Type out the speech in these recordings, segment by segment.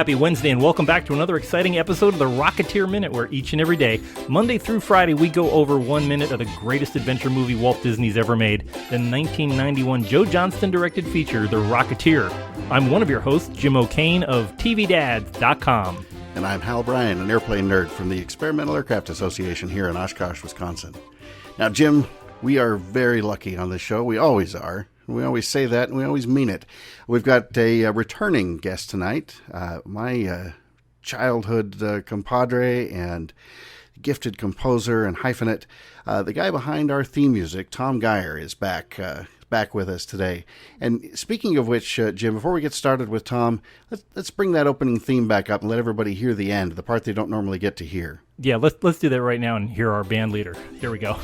happy Wednesday, and welcome back to another exciting episode of the Rocketeer Minute, where each and every day, Monday through Friday, we go over 1 minute of the greatest adventure movie Walt Disney's ever made, the 1991 Joe Johnston-directed feature, The Rocketeer. I'm one of your hosts, Jim O'Kane of TVDads.com. And I'm Hal Bryan, an airplane nerd from the Experimental Aircraft Association here in Oshkosh, Wisconsin. Now, Jim, we are very lucky on this show. We always are. We always say that, and we always mean it. We've got a returning guest tonight, my childhood compadre and gifted composer and hyphenate. The guy behind our theme music, Tom Gire, is back with us today. And speaking of which, Jim, before we get started with Tom, let's bring that opening theme back up and let everybody hear the end, the part they don't normally get to hear. Yeah, let's do that right now and hear our band leader. Here we go.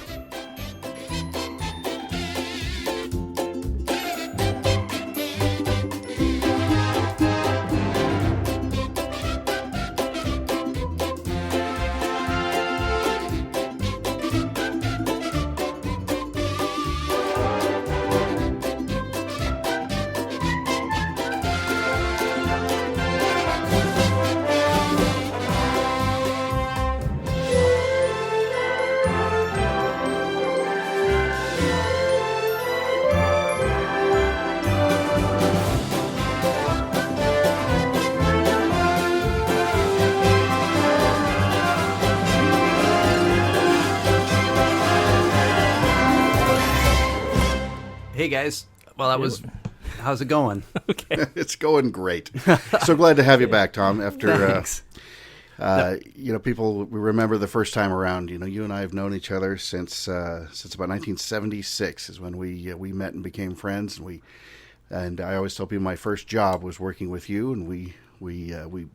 Hey guys, how's it going? Okay. It's going great. So glad to have you back, Tom, after, people, we remember the first time around, you and I have known each other since about 1976 is when we met and became friends. And I always tell people my first job was working with you, and we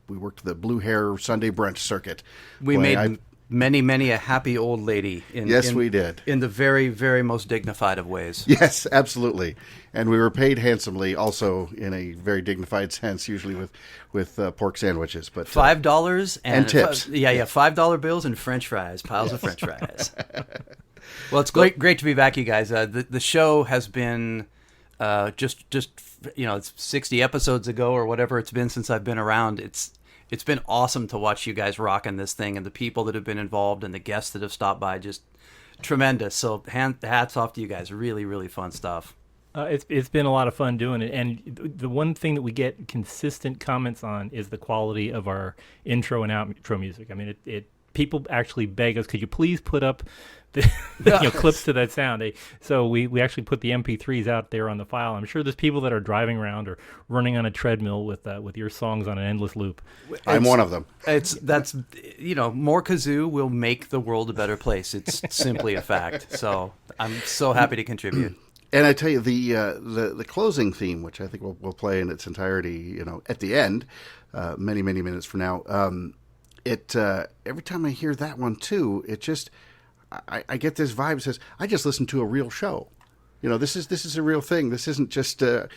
worked the Blue Hair Sunday brunch circuit. We made many a happy old lady. We did. In the very, very most dignified of ways. Yes, absolutely. And we were paid handsomely, also in a very dignified sense, usually with pork sandwiches. But $5 and tips. $5 bills and French fries, piles of French fries. Well, it's great to be back, you guys. The show has been just it's 60 episodes ago or whatever it's been since I've been around. It's been awesome to watch you guys rocking this thing, and the people that have been involved and the guests that have stopped by, just tremendous. So hats off to you guys. Really, really fun stuff. It's been a lot of fun doing it, and the one thing that we get consistent comments on is the quality of our intro and outro music. I mean, people actually beg us, could you please put up the clips to that sound? So we actually put the MP3s out there on the file. I'm sure there's people that are driving around or running on a treadmill with your songs on an endless loop. I'm one of them. That's more kazoo will make the world a better place. It's simply a fact. So I'm so happy to contribute. And I tell you, the closing theme, which I think we'll play in its entirety, at the end, many minutes from now. Every time I hear that one too, it just I get this vibe that says I just listened to a real show. This is a real thing. This isn't just the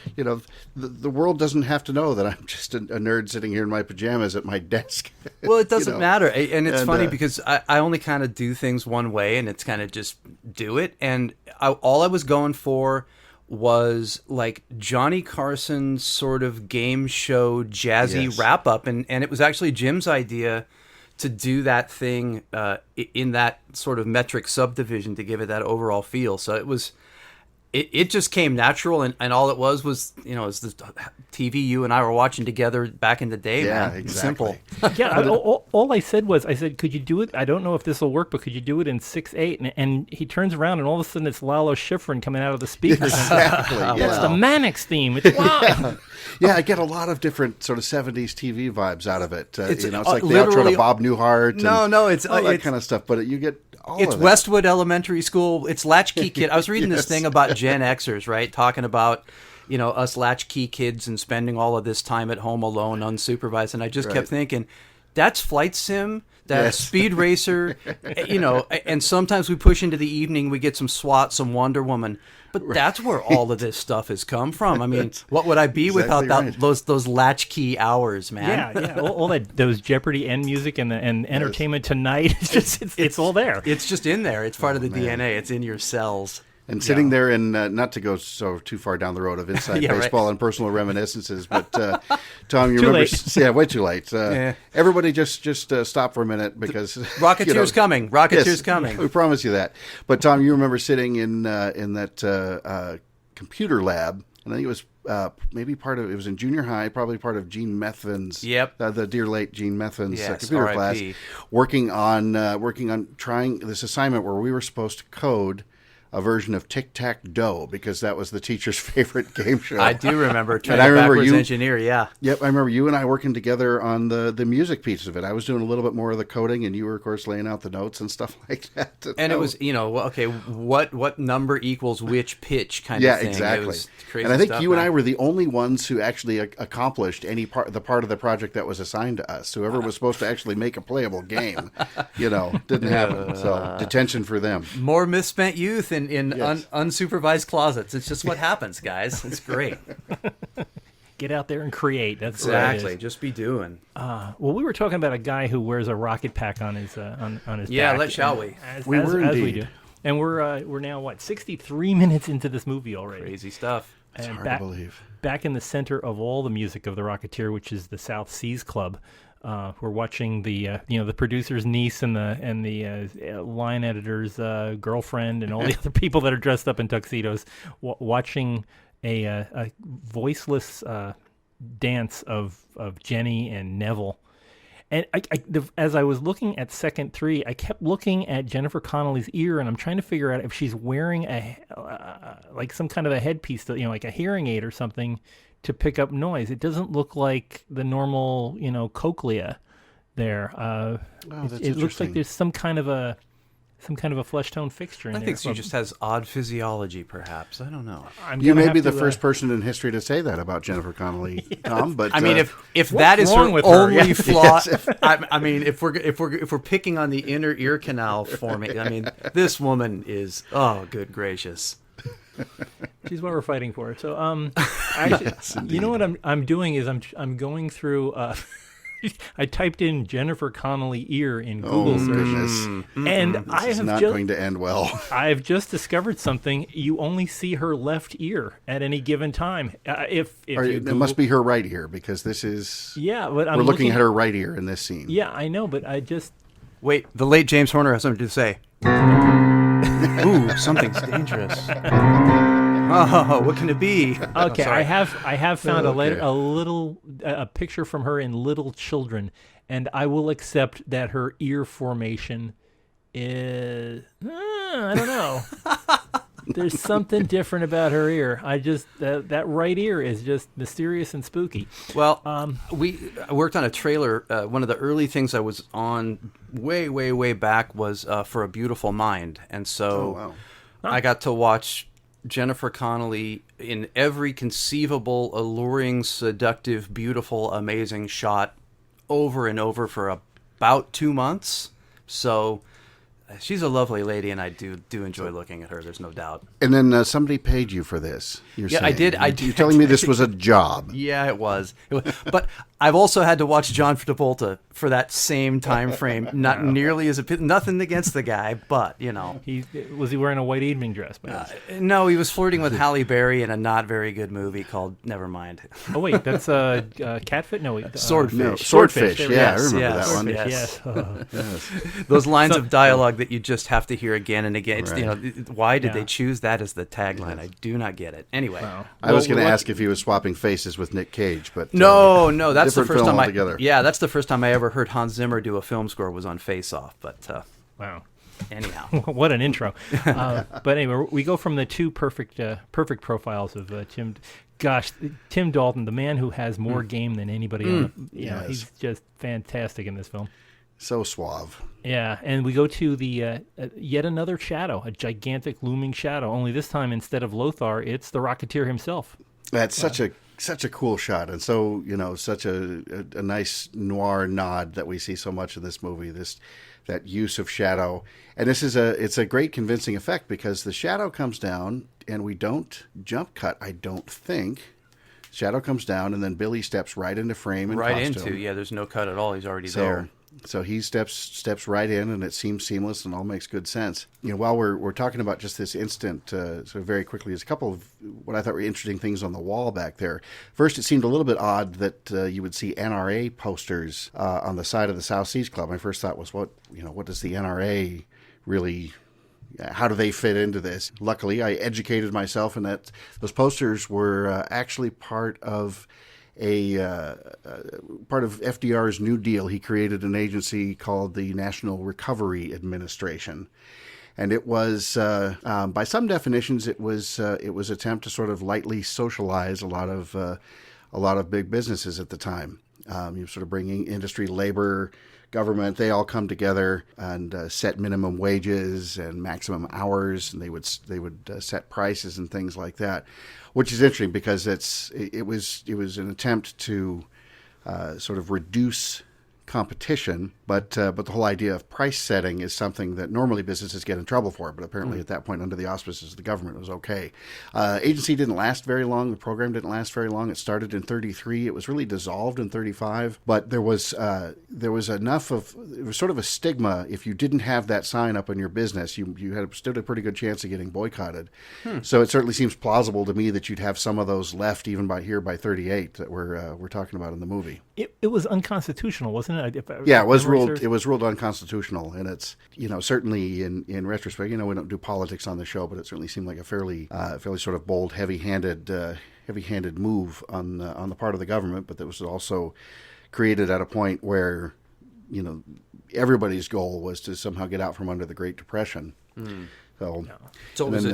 world doesn't have to know that I'm just a nerd sitting here in my pajamas at my desk. Well, it doesn't matter, and it's funny because I only kind of do things one way, and it's kind of just do it. And all I was going for was like Johnny Carson's sort of game show jazzy wrap up, and it was actually Jim's idea to do that thing in that sort of metric subdivision to give it that overall feel. So it just came natural, and all it was it's the TV you and I were watching together back in the day. Yeah, man. exactly. Simple. Yeah, all I said was, could you do it? I don't know if this will work, but could you do it in 6/8? And he turns around, and all of a sudden it's Lalo Schifrin coming out of the speakers. Exactly. That's the Mannix theme. It's wow. Yeah, I get a lot of different sort of 70s TV vibes out of it. It's like the literally outro to Bob Newhart. It's all that kind of stuff. But you get all it's of it. Westwood Elementary School. It's Latchkey Kid. I was reading this thing about Gen Xers, right? Talking about, us latchkey kids and spending all of this time at home alone, unsupervised. And I just kept thinking, that's Flight Sim, that's Speed Racer, and sometimes we push into the evening, we get some SWAT, some Wonder Woman. But that's where all of this stuff has come from. I mean, what would I be without those latchkey hours, man? Yeah. All those Jeopardy end music and Entertainment Tonight. It's all there. It's just in there. It's part of the DNA. It's in your cells. And sitting there in, not to go so too far down the road of inside Yeah, baseball right. and personal reminiscences, but Tom, you remember? late. Yeah, way too late. Yeah. Everybody, just stop for a minute because Rocketeer's coming. Rocketeer's coming. We promise you that. But Tom, you remember sitting in that computer lab, and I think it was maybe it was in junior high, probably part of Gene Methvin's, the dear late Gene Methvin's computer R.I.P. class, working on trying this assignment where we were supposed to code a version of Tic-Tac-Doe because that was the teacher's favorite game show. I do remember trying And I to remember backwards you- engineer, yeah. Yep, I remember you and I working together on the music piece of it. I was doing a little bit more of the coding, and you were, of course, laying out the notes and stuff like that. And it was, okay, what number equals which pitch kind of thing. Yeah, exactly. It was crazy and I think stuff, you and man. I were the only ones who actually accomplished the part of the project that was assigned to us. Whoever was supposed to actually make a playable game, didn't happen. So detention for them. More misspent youth in Yes. unsupervised closets. It's just what happens, guys. It's great. Get out there and create. That's Exactly. What it is. Just be doing. Well, we were talking about a guy who wears a rocket pack on his on his Yeah, back. shall we? As We were we indeed. do. And we're now 63 minutes into this movie already. Crazy stuff. It's And hard to believe. Back in the center of all the music of the Rocketeer, which is the South Seas Club. We're watching the the producer's niece and the line editor's girlfriend and all the other people that are dressed up in tuxedos, watching a voiceless dance of Jenny and Neville. And as I was looking at second three, I kept looking at Jennifer Connelly's ear, and I'm trying to figure out if she's wearing like some kind of a headpiece, like a hearing aid or something, to pick up noise. It doesn't look like the normal, cochlea there. That's it looks like interesting. there's some kind of a flesh tone fixture in I there. think she just has odd physiology, perhaps. I don't know. I'm You gonna may have be the to, first person in history to say that about Jennifer Connelly, Tom. But I mean, if what's that is her wrong with her? only Yeah. flaw, I mean, if we're picking on the inner ear canal forming, I mean, this woman is good gracious. She's what we're fighting for. So, actually, you know what I'm doing is I'm going through. I typed in Jennifer Connelly ear in Google search, goodness, and this is not going to end well. I've just discovered something. You only see her left ear at any given time. If you It must be her right ear because this is. Yeah, but I'm We're looking at her right ear in this scene. Yeah, I know, but I just Wait, the late James Horner has something to say. Ooh, something's dangerous. Oh, what can it be? okay. I have found Okay. a picture from her in Little Children, and I will accept that her ear formation is. I don't know. There's something different about her ear. I just that right ear is just mysterious and spooky. Well, I worked on a trailer. One of the early things I was on way back was For a Beautiful Mind. And so I got to watch Jennifer Connelly in every conceivable, alluring, seductive, beautiful, amazing shot over and over for about 2 months. So she's a lovely lady, and I do enjoy looking at her. There's no doubt. And then somebody paid you for this. You're Yeah, saying. I did. You're telling me this was a job. Yeah, it was. But I've also had to watch John Travolta for that same time frame. Not nearly as nothing against the guy, but Was he wearing a white evening dress? By this? no, he was flirting with Halle Berry in a not very good movie called Nevermind. Oh wait, that's Catfit. No, wait, Swordfish. No, Swordfish. There we Yeah, go. I remember Yes, that one. yes. Yes. Those lines of dialogue that you just have to hear again and again. It's, Right. why did Yeah. they choose that as the tagline? I do not get it. Anyway. Wow. I was Well, going to what- ask if he was swapping faces with Nick Cage, but No, that's the different first film time altogether. that's the first time I ever heard Hans Zimmer do a film score was on Face Off. But Wow. anyhow, What an intro. But anyway, we go from the two perfect profiles of Tim. Gosh, Tim Dalton, the man who has more game than anybody on. Yes. He's just fantastic in this film. So suave. Yeah, and we go to the yet another shadow, a gigantic looming shadow. Only this time, instead of Lothar, it's the Rocketeer himself. That's such a cool shot, and so such a nice noir nod that we see so much in this movie. That use of shadow, and it's a great convincing effect because the shadow comes down, and we don't jump cut. I don't think. Shadow comes down, and then Billy steps right into frame and right costume. into there's no cut at all. He's already there. So he steps right in, and it seems seamless and all makes good sense. While we're talking about just this instant, sort of very quickly, there's a couple of what I thought were interesting things on the wall back there. First, it seemed a little bit odd that you would see NRA posters on the side of the South Seas Club. My first thought was, what does the NRA really? How do they fit into this? Luckily, I educated myself in that those posters were actually part of FDR's New Deal. He created an agency called the National Recovery Administration, and it was, by some definitions, it was attempt to sort of lightly socialize a lot of big businesses at the time. You're sort of bringing industry, labor, government, they all come together and set minimum wages and maximum hours, and they would set prices and things like that, which is interesting because it was an attempt to sort of reduce competition, but the whole idea of price setting is something that normally businesses get in trouble for, but apparently at that point, under the auspices of the government, it was okay. Agency didn't last very long. The program didn't last very long. It started in 1933. It was really dissolved in 1935, but there was enough of, it was sort of a stigma. If you didn't have that sign up on your business, you stood a pretty good chance of getting boycotted. So it certainly seems plausible to me that you'd have some of those left even by 1938 that we're talking about in the movie. It was unconstitutional, wasn't it? Yeah, it was ruled. It was ruled unconstitutional, and it's certainly in retrospect. We don't do politics on the show, but it certainly seemed like a fairly sort of bold, heavy-handed move on the part of the government. But that was also created at a point where everybody's goal was to somehow get out from under the Great Depression. So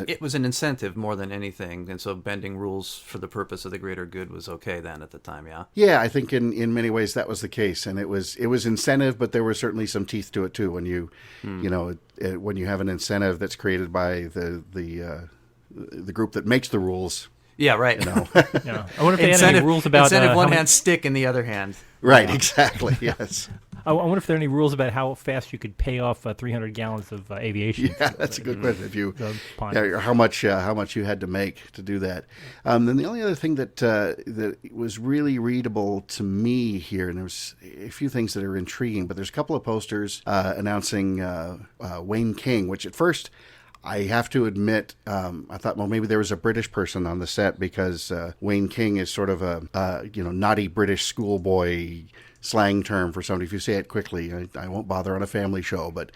it was an incentive more than anything, and so bending rules for the purpose of the greater good was okay then at the time, yeah? Yeah, I think in many ways that was the case, and it was incentive, but there was certainly some teeth to it too. When when you have an incentive that's created by the group that makes the rules. Yeah, right. Yeah. I wonder if they had any rules about incentive one hand, stick in the other hand. Right, exactly. Yes. I wonder if there are any rules about how fast you could pay off 300 gallons of aviation. Yeah, that's a good question. If you, how much you had to make to do that. Then the only other thing that was really readable to me here, and there's a few things that are intriguing, but there's a couple of posters announcing Wayne King, which at first I have to admit, I thought, well, maybe there was a British person on the set because Wayne King is sort of a naughty British schoolboy slang term for somebody. If you say it quickly, I won't bother on a family show, but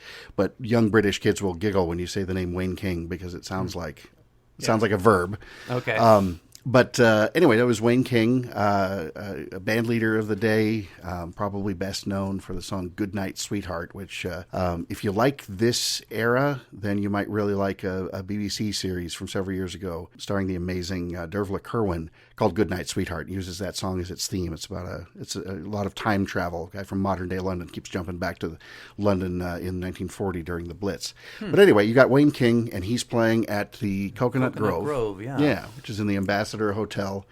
young British kids will giggle when you say the name Wayne King because it sounds like a verb. Okay. But anyway, that was Wayne King, a band leader of the day, probably best known for the song Goodnight Sweetheart, which if you like this era, then you might really like a BBC series from several years ago starring the amazing Dervla Kirwan called Goodnight Sweetheart. It uses that song as its theme. It's about a lot of time travel. A guy from modern day London keeps jumping back to London in 1940 during the Blitz. But anyway, you got Wayne King, and he's playing at the Coconut Grove. Yeah, which is in the Ambassador Hotel.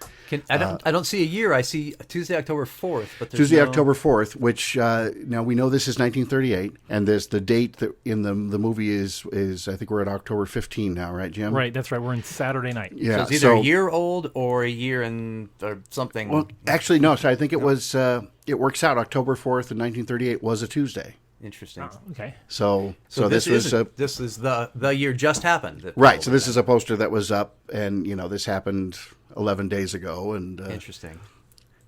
I don't see a year. I see Tuesday, October 4th. But Tuesday, October 4th, which now we know this is 1938, and the date that in the movie is I think we're at October 15 now, right, Jim? Right, that's right. We're in Saturday night. Yeah, so it's either a year old or a year or something. Well, actually, no. So I think it was. It works out. October 4th in 1938 was a Tuesday. Interesting. Oh, okay. So this is the year just happened. Right. So this is a poster that was up, and this happened 11 days ago, and interesting,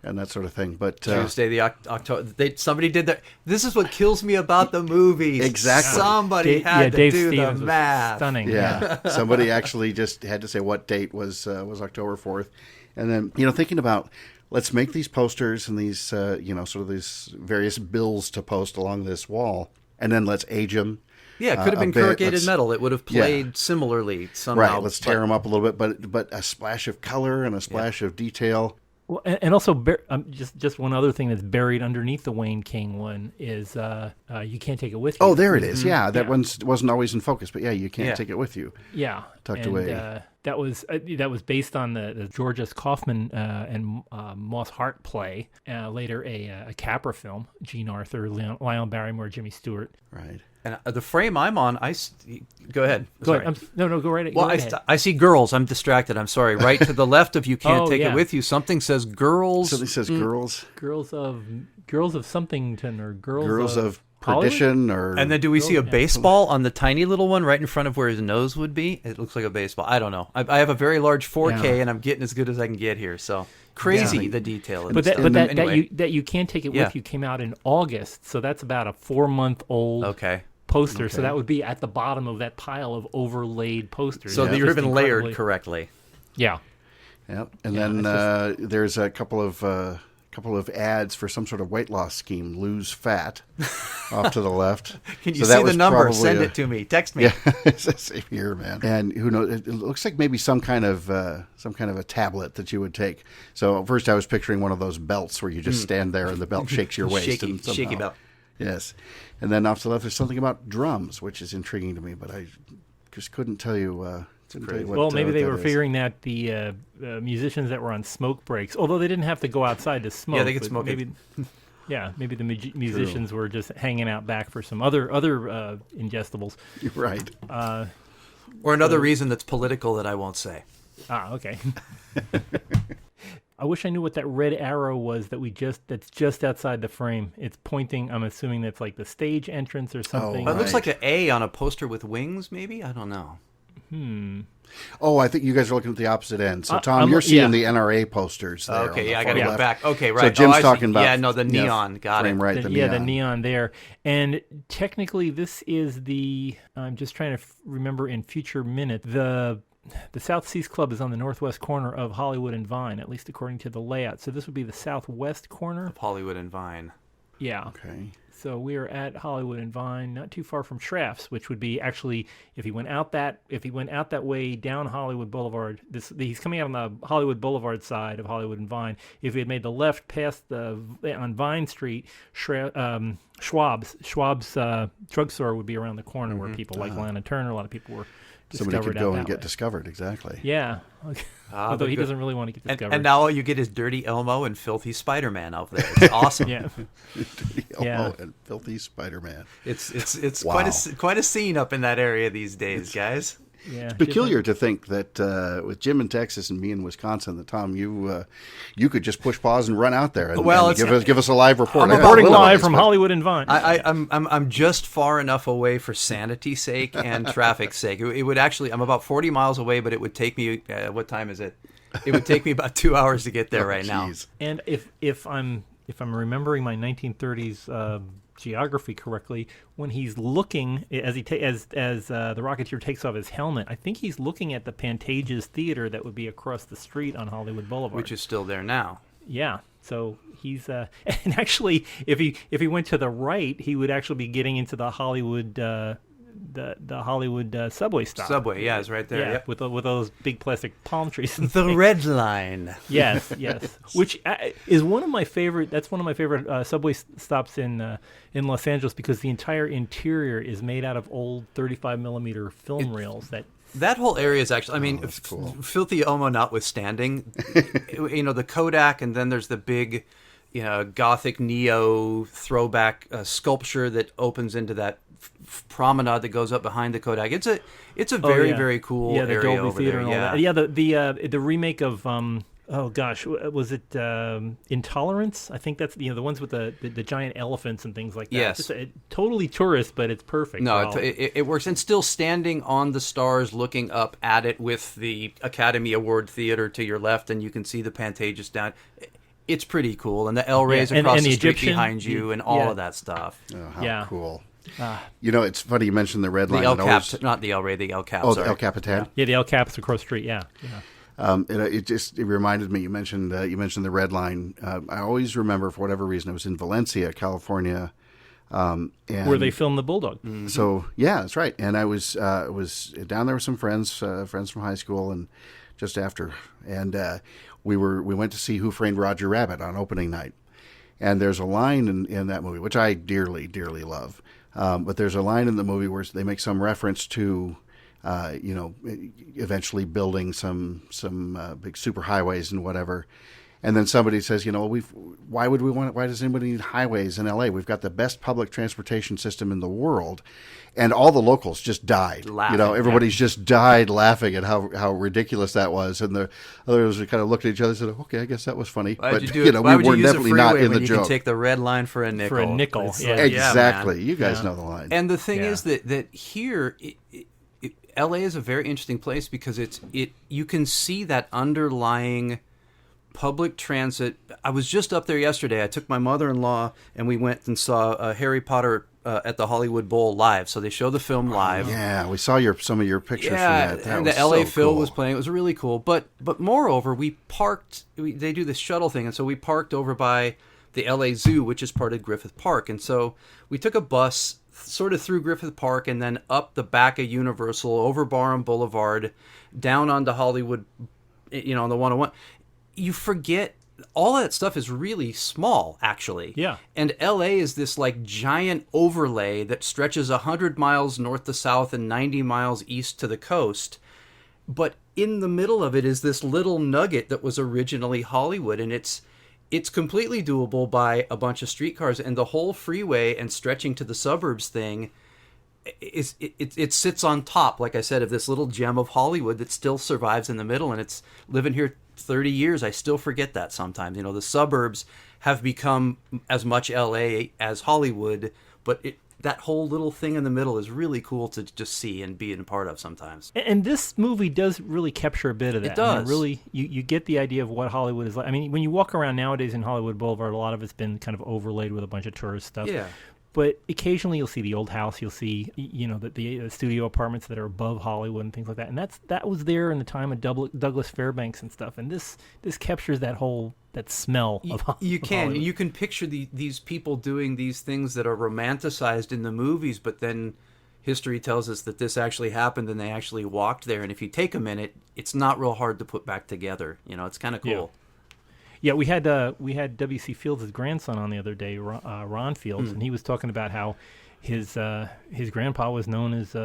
and that sort of thing. But Tuesday, the October, somebody did that. This is what kills me about the movies. Exactly. Somebody had to Dave do Stevens the math. Stunning. Yeah. Somebody actually just had to say what date was October 4th, and then thinking about. Let's make these posters and these, sort of these various bills to post along this wall, and then let's age them. Yeah, it could have been corrugated metal. It would have played similarly somehow. Right, let's tear them up a little bit, but a splash of color and a splash of detail. Well, and also, just one other thing that's buried underneath the Wayne King one is you can't take it with you. Oh, there it is. Yeah, that wasn't always in focus, but you can't take it with you. Yeah, tucked away. That was based on the George S. Kaufman and Moss Hart play. Later, a Capra film. Gene Arthur, Lionel Barrymore, Jimmy Stewart. Right. And the frame I'm on, Go ahead. Go Sorry. ahead. No, go right, Well, go right ahead. I see girls. I'm distracted. I'm sorry. Right to the left of you can't Oh, take yeah. it with you. Something says girls. Something says girls. Girls of Somethington or Girls of Hollywood? Perdition, or And then do we see a yeah. baseball on the tiny little one right in front of where his nose would be? It looks like a baseball. I don't know. I have a very large 4K, Yeah. and I'm getting as good as I can get here. So crazy the detail. Of But this that, stuff. but that, Anyway. that you can't take it Yeah. with you came out in August, so that's about a 4-month-old Okay. poster. So that would be at the bottom of that pile of overlaid posters. So It's they've just been layered incredibly- correctly. Yeah. Yep. And Yeah, then there's a couple of ads for some sort of weight loss scheme. Lose fat, off to the left. Can you So that see was the number? probably Send a- it to me. Text me. Yeah, same here, man. And who knows? It looks like maybe some kind of a tablet that you would take. So first, I was picturing one of those belts where you just stand there and the belt shakes your waist. Shaky- and somehow- shaky belt. Yes, and then off to the left, there's something about drums, which is intriguing to me, but I just couldn't tell you. Couldn't tell you Well, maybe what they that were is. figuring that the musicians that were on smoke breaks, although they didn't have to go outside to smoke. Yeah, they could but smoke it. Maybe, maybe the musicians were just hanging out back for some other ingestibles. You're right. Or another reason that's political that I won't say. Okay. I wish I knew what that red arrow was that's just outside the frame. It's pointing. I'm assuming that's like the stage entrance or something. It looks Right. like an A on a poster with wings, maybe? I don't know. Oh, I think you guys are looking at the opposite end. So, Tom, I'm- you're seeing yeah. the NRA posters there. on Okay, the yeah, I far got to go left. back. Okay, So right. Jim's I see. talking about Yeah, no, the neon. Got it. frame right, the the neon. neon there. And technically, this is the. I'm just trying to remember in future minute. The South Seas Club is on the northwest corner of Hollywood and Vine, at least according to the layout. So this would be the southwest corner. Hollywood and Vine. Yeah. Okay. So we are at Hollywood and Vine, not too far from Schrafft's, which would be actually if he went out that way down Hollywood Boulevard. He's coming out on the Hollywood Boulevard side of Hollywood and Vine. If he had made the left past on Vine Street, Schwab's drugstore would be around the corner where people like Lana Turner. A lot of people were discovered Somebody could out go that and get way. discovered, exactly. Yeah. Although he good. doesn't really want to get discovered. And now all you get is Dirty Elmo and Filthy Spider-Man out there. It's awesome. yeah. Yeah. Yeah. And Filthy Spider-Man. It's Wow. quite a scene up in that area these days, guys. Yeah. Peculiar to think that with Jim in Texas and me in Wisconsin, that Tom, you could just push pause and run out there and, Well, and it's- give us a live report. I'm I got Reporting a little live ways, from but- Hollywood and Vine. I'm just far enough away for sanity's sake and traffic's sake. It would actually, I'm about 40 miles away, but it would take me, what time is it? It would take me about 2 hours to get there right now. Jeez. And if I'm remembering my 1930s geography correctly, when he's looking as the Rocketeer takes off his helmet, I think he's looking at the Pantages Theater that would be across the street on Hollywood Boulevard. Which is still there now. Yeah. So he's and actually, if he went to the right, he would actually be getting into the Hollywood the Hollywood subway stop. Subway, yeah, it's right there. Yeah, Yep. with those big plastic palm trees. and The things. Red Line. Yes, yes. Which is one of my favorite. That's one of my favorite subway stops in Los Angeles because the entire interior is made out of old 35 millimeter film reels. That whole area is actually, I mean, that's cool. Filthy Elmo notwithstanding, the Kodak, and then there's the big, Gothic neo throwback sculpture that opens into that promenade that goes up behind the Kodak. It's a very, very cool the area Dolby over Theater there. and all Yeah. that. Yeah, the remake of oh gosh, was it Intolerance? I think that's the ones with the giant elephants and things like that. Yes. Just totally tourist, but it's perfect. No, for all- it works. And still standing on the stars, looking up at it with the Academy Award Theater to your left, and you can see the Pantages down. It's pretty cool. And the El Rey's and- across and the the street Egyptian, behind you and all of that stuff. Oh, how Yeah. cool. It's funny you mentioned the red line. The El and Cap, always- not the El Rey, the El Cap. Oh, sorry. the El Capitan. yeah, the El Caps across the street. Yeah. It reminded me. You mentioned the red line. I always remember, for whatever reason, it was in Valencia, California, and Where they filmed the Bulldog. So yeah, that's right. And I was down there with some friends from high school, and just after, and we went to see Who Framed Roger Rabbit on opening night. And there's a line in that movie which I dearly, dearly love. But there's a line in the movie where they make some reference to, eventually building some big superhighways and whatever. And then somebody says, why does anybody need highways in LA? We've got the best public transportation system in the world. And all the locals just died. Laughing, everybody's just died laughing at how ridiculous that was. And the others kind of looked at each other and said, okay, I guess that was funny. Why'd but, you do it? Why we were definitely not in the you joke. Can take the red line for a nickel. For a nickel, It's yeah. like, Exactly. man. You guys know the line. And the thing is that here, LA is a very interesting place because you can see that underlying public transit. I was just up there yesterday. I took my mother-in-law and we went and saw Harry Potter at the Hollywood Bowl live. So they show the film live. Yeah, we saw some of your pictures from that. That and was the LA so Phil cool. was playing. It was really cool. But moreover, we parked. They do this shuttle thing, and so we parked over by the LA Zoo, which is part of Griffith Park. And so we took a bus sort of through Griffith Park and then up the back of Universal, over Barham Boulevard, down onto Hollywood, on the 101. You forget all that stuff is really small, actually. Yeah. And LA is this like giant overlay that stretches 100 miles north to south and 90 miles east to the coast. But in the middle of it is this little nugget that was originally Hollywood, and it's completely doable by a bunch of streetcars, and the whole freeway and stretching to the suburbs thing it sits on top, like I said, of this little gem of Hollywood that still survives in the middle, and it's living here 30 years. I still forget that sometimes. The suburbs have become as much LA as Hollywood, but that whole little thing in the middle is really cool to just see and be a part of sometimes. And this movie does really capture a bit of that. It does. Really, you get the idea of what Hollywood is like. I mean, when you walk around nowadays in Hollywood Boulevard, a lot of it's been kind of overlaid with a bunch of tourist stuff. Yeah. But occasionally you'll see the old house, you'll see, the studio apartments that are above Hollywood and things like that. And that was there in the time of Douglas Fairbanks and stuff. And this captures that smell of Hollywood. You can picture these people doing these things that are romanticized in the movies, but then history tells us that this actually happened and they actually walked there. And if you take a minute, it's not real hard to put back together. It's kind of cool. Yeah. Yeah, we had W.C. Fields' grandson on the other day, Ron Fields, and he was talking about how his grandpa was known as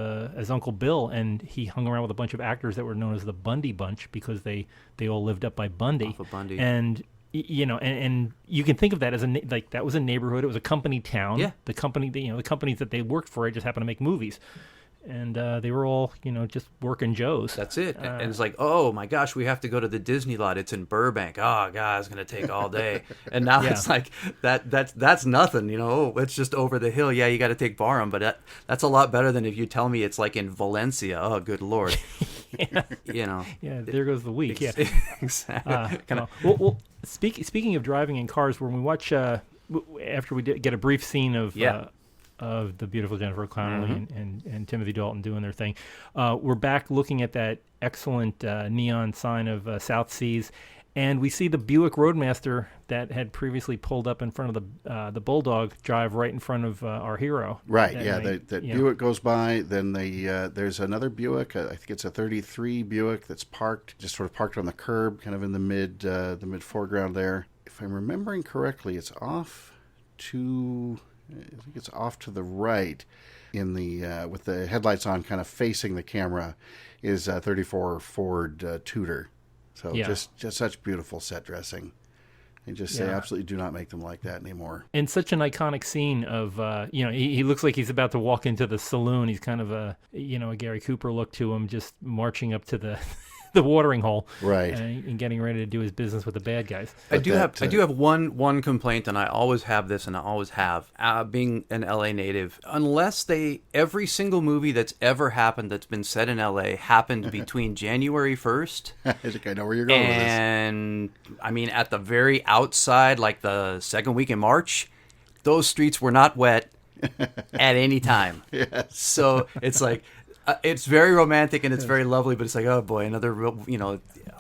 Uncle Bill, and he hung around with a bunch of actors that were known as the Bundy Bunch because they all lived up by Bundy. Off of Bundy. And and you can think of that as that was a neighborhood. It was a company town. Yeah. The company, the companies that they worked for, just happened to make movies. And they were all, just working Joes. That's it. And it's like, oh my gosh, we have to go to the Disney lot. It's in Burbank. Oh God, it's going to take all day. And now it's like that's nothing. Oh, it's just over the hill. Yeah, you got to take Barham, but that's a lot better than if you tell me it's like in Valencia. Oh, good Lord. Yeah, there goes the week. Yeah, exactly. Well, speaking of driving in cars, when we watch after we get a brief scene of the beautiful Jennifer Connelly and Timothy Dalton doing their thing. We're back looking at that excellent neon sign of South Seas, and we see the Buick Roadmaster that had previously pulled up in front of the Bulldog drive right in front of our hero. Right, that Buick goes by, then there's another Buick, I think it's a 33 Buick that's just sort of parked on the curb, kind of in the mid foreground there. If I'm remembering correctly, it's off to... I think it's off to the right in the with the headlights on, kind of facing the camera, is 34 Ford Tudor. So just such beautiful set dressing. They just say absolutely do not make them like that anymore. And such an iconic scene of he looks like he's about to walk into the saloon. He's kind of a Gary Cooper look to him, just marching up to the the watering hole, right, and getting ready to do his business with the bad guys. I do have one complaint, and I always have this, and I always have. Being an LA native, unless every single movie that's ever happened that's been set in LA happened between January 1st. I think I know where you're going with this. And I mean, at the very outside, like the second week in March, those streets were not wet at any time. Yes. So it's like. It's very romantic and it's very lovely, but it's like, oh boy, another real,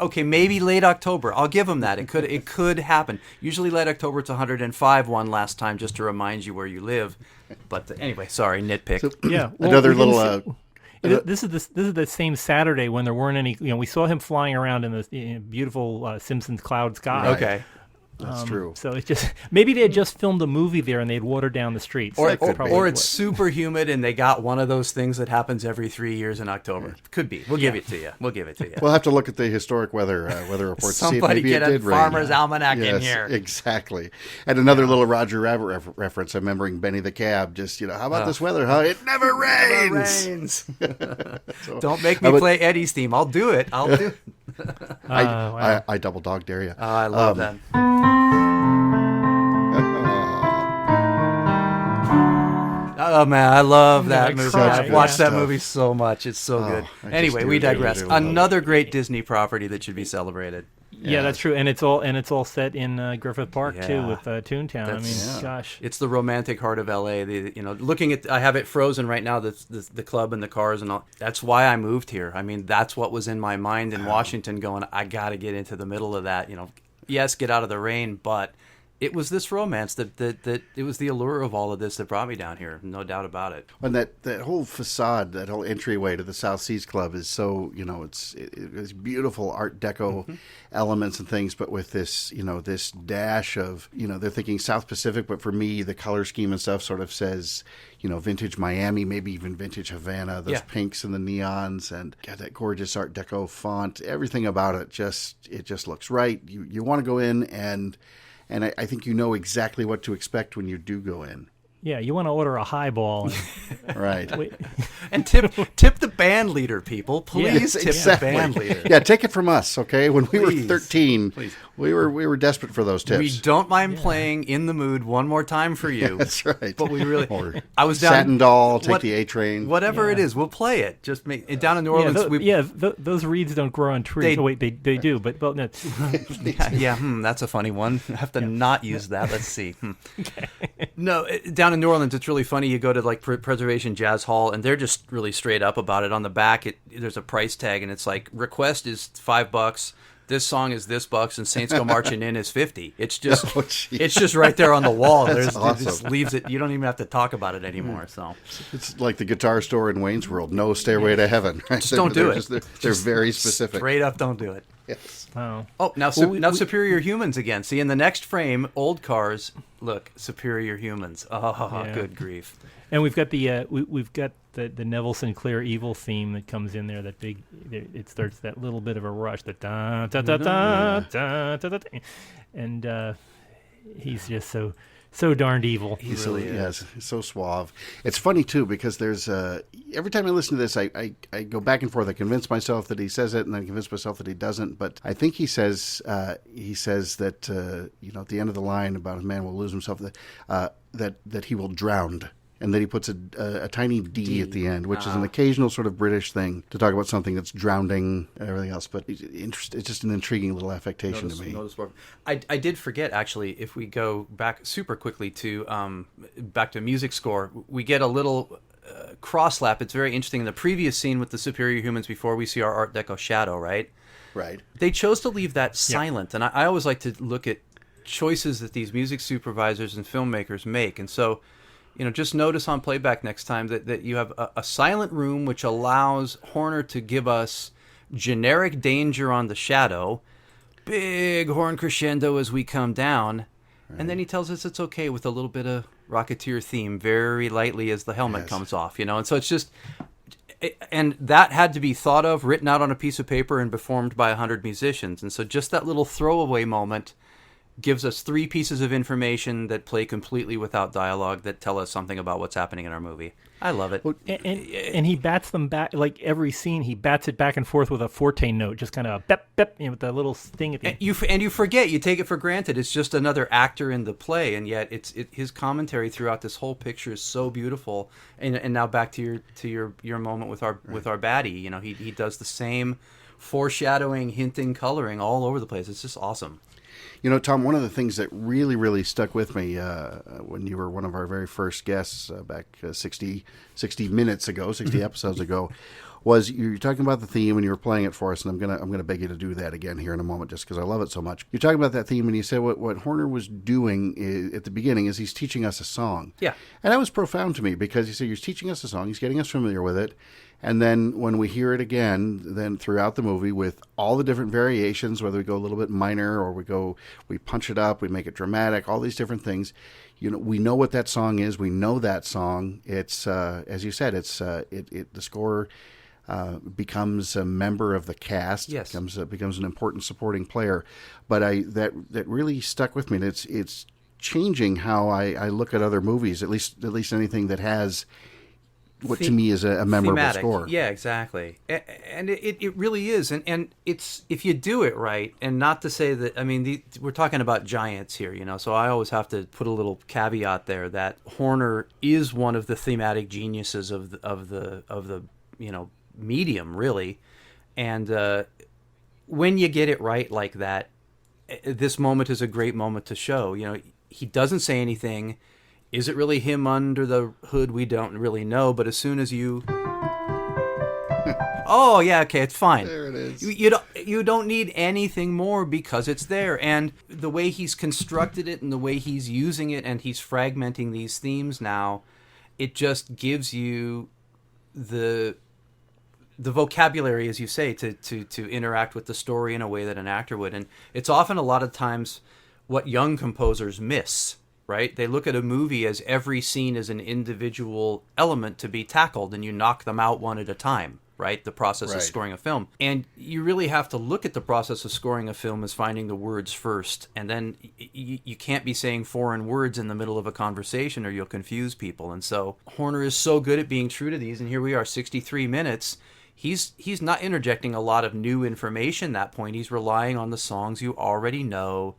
okay, maybe late October. I'll give them that. It could happen. Usually late October, it's 105 one last time just to remind you where you live. But anyway, sorry, nitpick. So, well, another little. This is the same Saturday when there weren't any. We saw him flying around in the beautiful Simpsons cloud sky. Okay. That's true. So it's just maybe they had just filmed a movie there and they'd watered down the streets. Or, That's or, probably or it's what- super humid and they got one of those things that happens every 3 years in October. Could be. We'll give it to you. We'll give it to you. We'll have to look at the historic weather reports to see if Somebody maybe get it a did rain. farmer's almanac in Yes, here. exactly. And another little Roger Rabbit reference. I'm remembering Benny the Cab. Just how about this weather? Huh? It never rains. Don't make me play Eddie's theme. I'll do it. I'll do it. I double dog dare you. Oh, I love that. Oh man, I love that I movie. cry. I've watched that Stuff. movie so much. It's so good. I just Anyway, do, we do, digress. do. Another great Disney property that should be celebrated. Yeah, that's true, and it's all set in Griffith Park too, Yeah. with Toontown. I mean, That's- gosh, It's the romantic heart of LA. Looking at, I have it frozen right now. The club and the cars and all. That's why I moved here. I mean, that's what was in my mind in Washington. Going, I got to get into the middle of that. Yes, get out of the rain, but it was this romance that it was the allure of all of this that brought me down here. No doubt about it. And that whole facade, that whole entryway to the South Seas Club is so, it's beautiful Art Deco elements and things, but with this, this dash of, they're thinking South Pacific, but for me, the color scheme and stuff sort of says, vintage Miami, maybe even vintage Havana, those pinks and the neons, and God, that gorgeous Art Deco font, everything about it just looks right. You want to go in and I think you know exactly what to expect when you do go in. yeah, you want to order a highball. Right. Wait, And tip the band leader, people. Please Yes, tip exactly. the band leader. Yeah, take it from us, okay? When we Please. were 13, Please. we were desperate for those tips. We don't mind playing In the Mood one more time for you. That's right. But we really. Or I was down. Satin Doll, take what- the A Train. Whatever it Yeah. is, we'll play it. Just make down in New Orleans. those reeds don't grow on trees. They- Wait, they do, but well, no. That's a funny one. I have to not use that. Let's see. No, down in New Orleans, it's really funny. You go to like Preservation Jazz Hall, and they're just really straight up about it. On the back, there's a price tag, and it's like request is $5. This song is this bucks, and Saints Go Marching In is 50. It's just, Oh, geez. it's just right there on the wall. That's It awesome. just leaves it. You don't even have to talk about it anymore. So It's like the guitar store in Wayne's World. No Stairway to Heaven. Right? Just don't do They're it. They're very specific. straight up, don't do it. Yes. Oh. Oh, now Superior Humans again. See, in the next frame, old cars. Look, Superior Humans. Oh, Yeah. good grief. And we've got we've got the Neville Sinclair evil theme that comes in there. That big, it starts that little bit of a rush. The da da da da da da da, and he's just so darned evil. He really is. Yes, he's so suave. It's funny too because there's every time I listen to this, I go back and forth. I convince myself that he says it, and then convince myself that he doesn't. But I think he says that at the end of the line about a man will lose himself, that he will drown. And then he puts a tiny D at the end, which is an occasional sort of British thing to talk about something that's drowning and everything else. But it's just an intriguing little affectation to me. I did forget, actually, if we go back super quickly to back to music score, we get a little crosslap. It's very interesting. In the previous scene with the Superior Humans, before we see our Art Deco shadow, right? Right. They chose to leave that silent. And I always like to look at choices that these music supervisors and filmmakers make. And so, just notice on playback next time that you have a silent room, which allows Horner to give us generic danger on the shadow, big horn crescendo as we come down, and then he tells us it's okay with a little bit of Rocketeer theme very lightly as the helmet comes off, and so it's just, and that had to be thought of, written out on a piece of paper, and performed by 100 musicians, and so just that little throwaway moment gives us 3 pieces of information that play completely without dialogue that tell us something about what's happening in our movie. I love it. And he bats them back, like every scene, he bats it back and forth with a forte note, just kind of bep, bep, with the little sting at the end. You forget, you take it for granted. It's just another actor in the play, and yet his commentary throughout this whole picture is so beautiful. And now back to your moment with our baddie. He does the same foreshadowing, hinting, coloring all over the place. It's just awesome. Tom, one of the things that really, really stuck with me when you were one of our very first guests back 60 minutes ago, 60 episodes ago, was you were talking about the theme and you were playing it for us, and I'm gonna beg you to do that again here in a moment just because I love it so much. You're talking about that theme, and you said what Horner was doing at the beginning is he's teaching us a song. Yeah. And that was profound to me because he said he's teaching us a song, he's getting us familiar with it, And then when we hear it again, then throughout the movie with all the different variations, whether we go a little bit minor or we punch it up, we make it dramatic, all these different things, we know what that song is. We know that song. It's as you said, it's the score becomes a member of the cast. Yes. becomes an important supporting player. But that really stuck with me. And it's changing how I look at other movies. At least anything that has what to me is a memorable thematic score. Yeah, exactly. And it really is. And it's, if you do it right, and not to say that, I mean, we're talking about giants here, so I always have to put a little caveat there that Horner is one of the thematic geniuses of the medium, really. And when you get it right like that, this moment is a great moment to show. He doesn't say anything. Is it really him under the hood? We don't really know. But as soon as you... Oh, yeah, okay, it's fine. There it is. You don't need anything more because it's there. And the way he's constructed it and the way he's using it and he's fragmenting these themes now, it just gives you the vocabulary, as you say, to interact with the story in a way that an actor would. And it's often a lot of times what young composers miss, right? They look at a movie as every scene is an individual element to be tackled, and you knock them out one at a time, right? The process of scoring a film. And you really have to look at the process of scoring a film as finding the words first. And then you can't be saying foreign words in the middle of a conversation or you'll confuse people. And so Horner is so good at being true to these. And here we are, 63 minutes. He's not interjecting a lot of new information at that point. He's relying on the songs you already know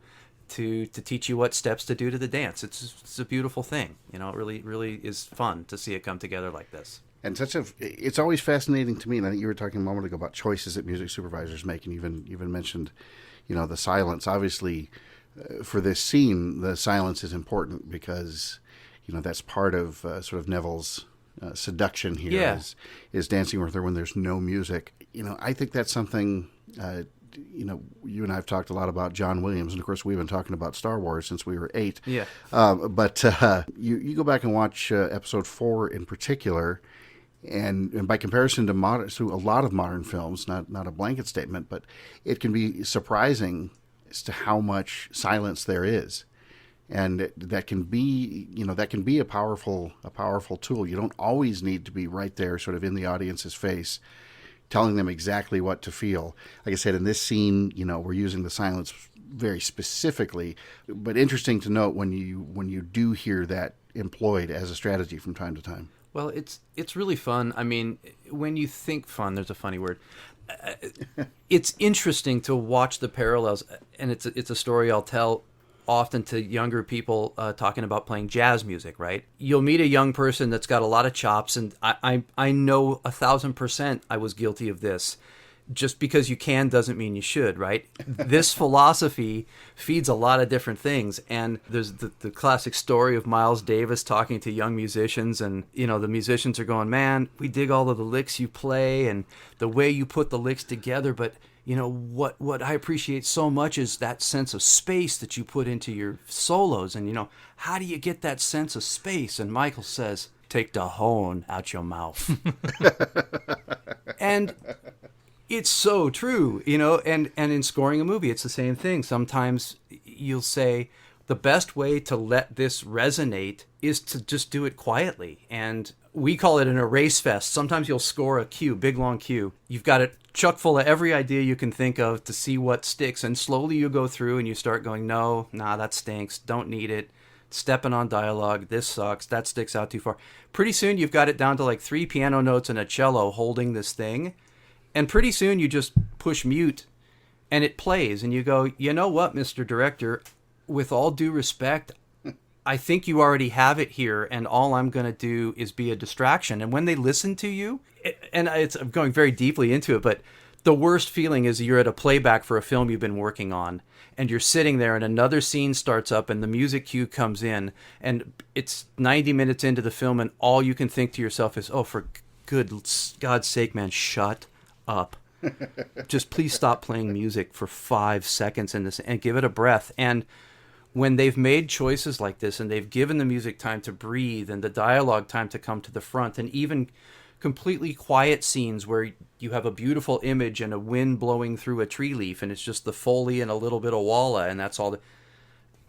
to teach you what steps to do to the dance. It's a beautiful thing. It really is fun to see it come together like this. And it's always fascinating to me. And I think you were talking a moment ago about choices that music supervisors make, and even mentioned, the silence. Obviously, for this scene, the silence is important because, that's part of sort of Neville's seduction here is dancing with her when there's no music. I think that's something. You and I have talked a lot about John Williams, and of course we've been talking about Star Wars since we were 8. Yeah. But you go back and watch Episode 4 in particular, and by comparison to a lot of modern films, not a blanket statement, but it can be surprising as to how much silence there is, and that can be a powerful tool. You don't always need to be right there, sort of in the audience's face, telling them exactly what to feel. Like I said, in this scene, we're using the silence very specifically, but interesting to note when you do hear that employed as a strategy from time to time. Well, it's really fun. I mean, when you think fun, there's a funny word. It's interesting to watch the parallels, and it's a story I'll tell often to younger people talking about playing jazz music, right? You'll meet a young person that's got a lot of chops, and I know 1,000% I was guilty of this. Just because you can doesn't mean you should, right? This philosophy feeds a lot of different things. And there's the classic story of Miles Davis talking to young musicians, and the musicians are going, "Man, we dig all of the licks you play and the way you put the licks together, but what I appreciate so much is that sense of space that you put into your solos. And how do you get that sense of space?" And Michael says, "Take the hone out your mouth." And it's so true, and in scoring a movie, it's the same thing. Sometimes you'll say the best way to let this resonate is to just do it quietly. And we call it an erase fest. Sometimes you'll score a cue, big long cue. You've got it chock full of every idea you can think of to see what sticks. And slowly you go through and you start going, no, that stinks. Don't need it. Stepping on dialogue. This sucks. That sticks out too far. Pretty soon you've got it down to like 3 piano notes and a cello holding this thing. And pretty soon you just push mute and it plays. And you go, you know what, Mr. Director, with all due respect, I think you already have it here, and all I'm going to do is be a distraction. And when they listen to you, and I'm going very deeply into it, but the worst feeling is you're at a playback for a film you've been working on, and you're sitting there and another scene starts up and the music cue comes in, and it's 90 minutes into the film, and all you can think to yourself is, oh, for good God's sake, man, shut up. Just please stop playing music for 5 seconds in this and give it a breath. And when they've made choices like this and they've given the music time to breathe and the dialogue time to come to the front, and even completely quiet scenes where you have a beautiful image and a wind blowing through a tree leaf, and it's just the Foley and a little bit of walla, and that's all.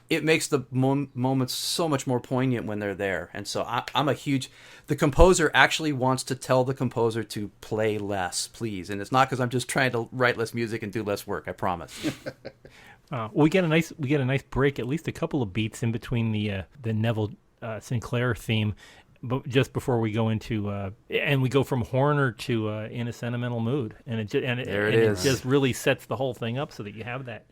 It makes the moments so much more poignant when they're there. And so I'm a huge... The composer actually wants to tell the composer to play less, please. And it's not because I'm just trying to write less music and do less work, I promise. We get a nice break, at least a couple of beats in between the Neville Sinclair theme, but just before we go into and we go from Horner to In a Sentimental Mood, and it just really sets the whole thing up so that you have that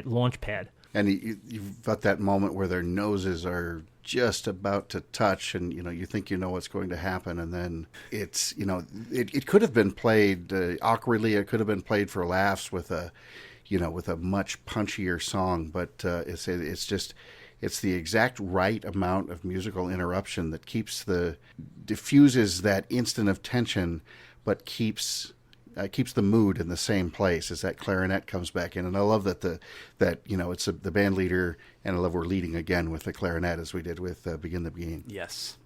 launch pad. And you've got that moment where their noses are just about to touch, and you think you know what's going to happen, and then it's it could have been played awkwardly. It could have been played for laughs with a much punchier song, but it's the exact right amount of musical interruption that diffuses that instant of tension, but keeps the mood in the same place as that clarinet comes back in. And I love that it's the band leader, and I love we're leading again with the clarinet as we did with Begin the Beguine. Yes.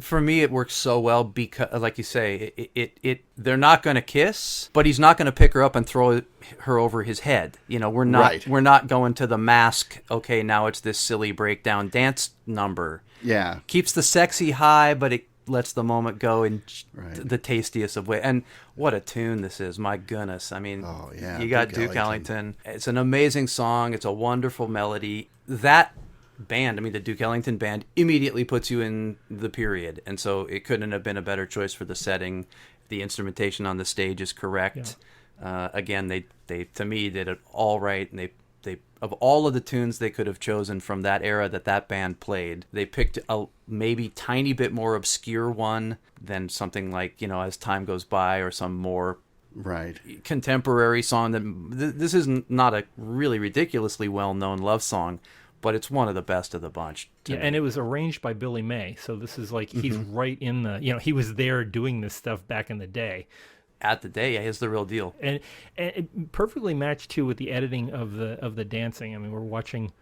For me, it works so well because, like you say, they're not going to kiss, but he's not going to pick her up and throw her over his head. We're not going to the Mask. Okay, now it's this silly breakdown dance number. Yeah, keeps the sexy high, but it lets the moment go in the tastiest of ways. And what a tune this is! My goodness, I mean, you got Duke Ellington. It's an amazing song. It's a wonderful melody. That band, the Duke Ellington band, immediately puts you in the period, and so it couldn't have been a better choice for the setting. The instrumentation on the stage is correct. Yeah. Again, they to me did it all right, and they of all of the tunes they could have chosen from that era that band played, they picked a maybe tiny bit more obscure one than something like As Time Goes By, or some more contemporary song. This is not a really ridiculously well-known love song, but it's one of the best of the bunch. Yeah, and it was arranged by Billy May, so this is like he's right in the he was there doing this stuff back in the day. At the day, he's the real deal, and it perfectly matched too with the editing of the dancing. I mean, we're watching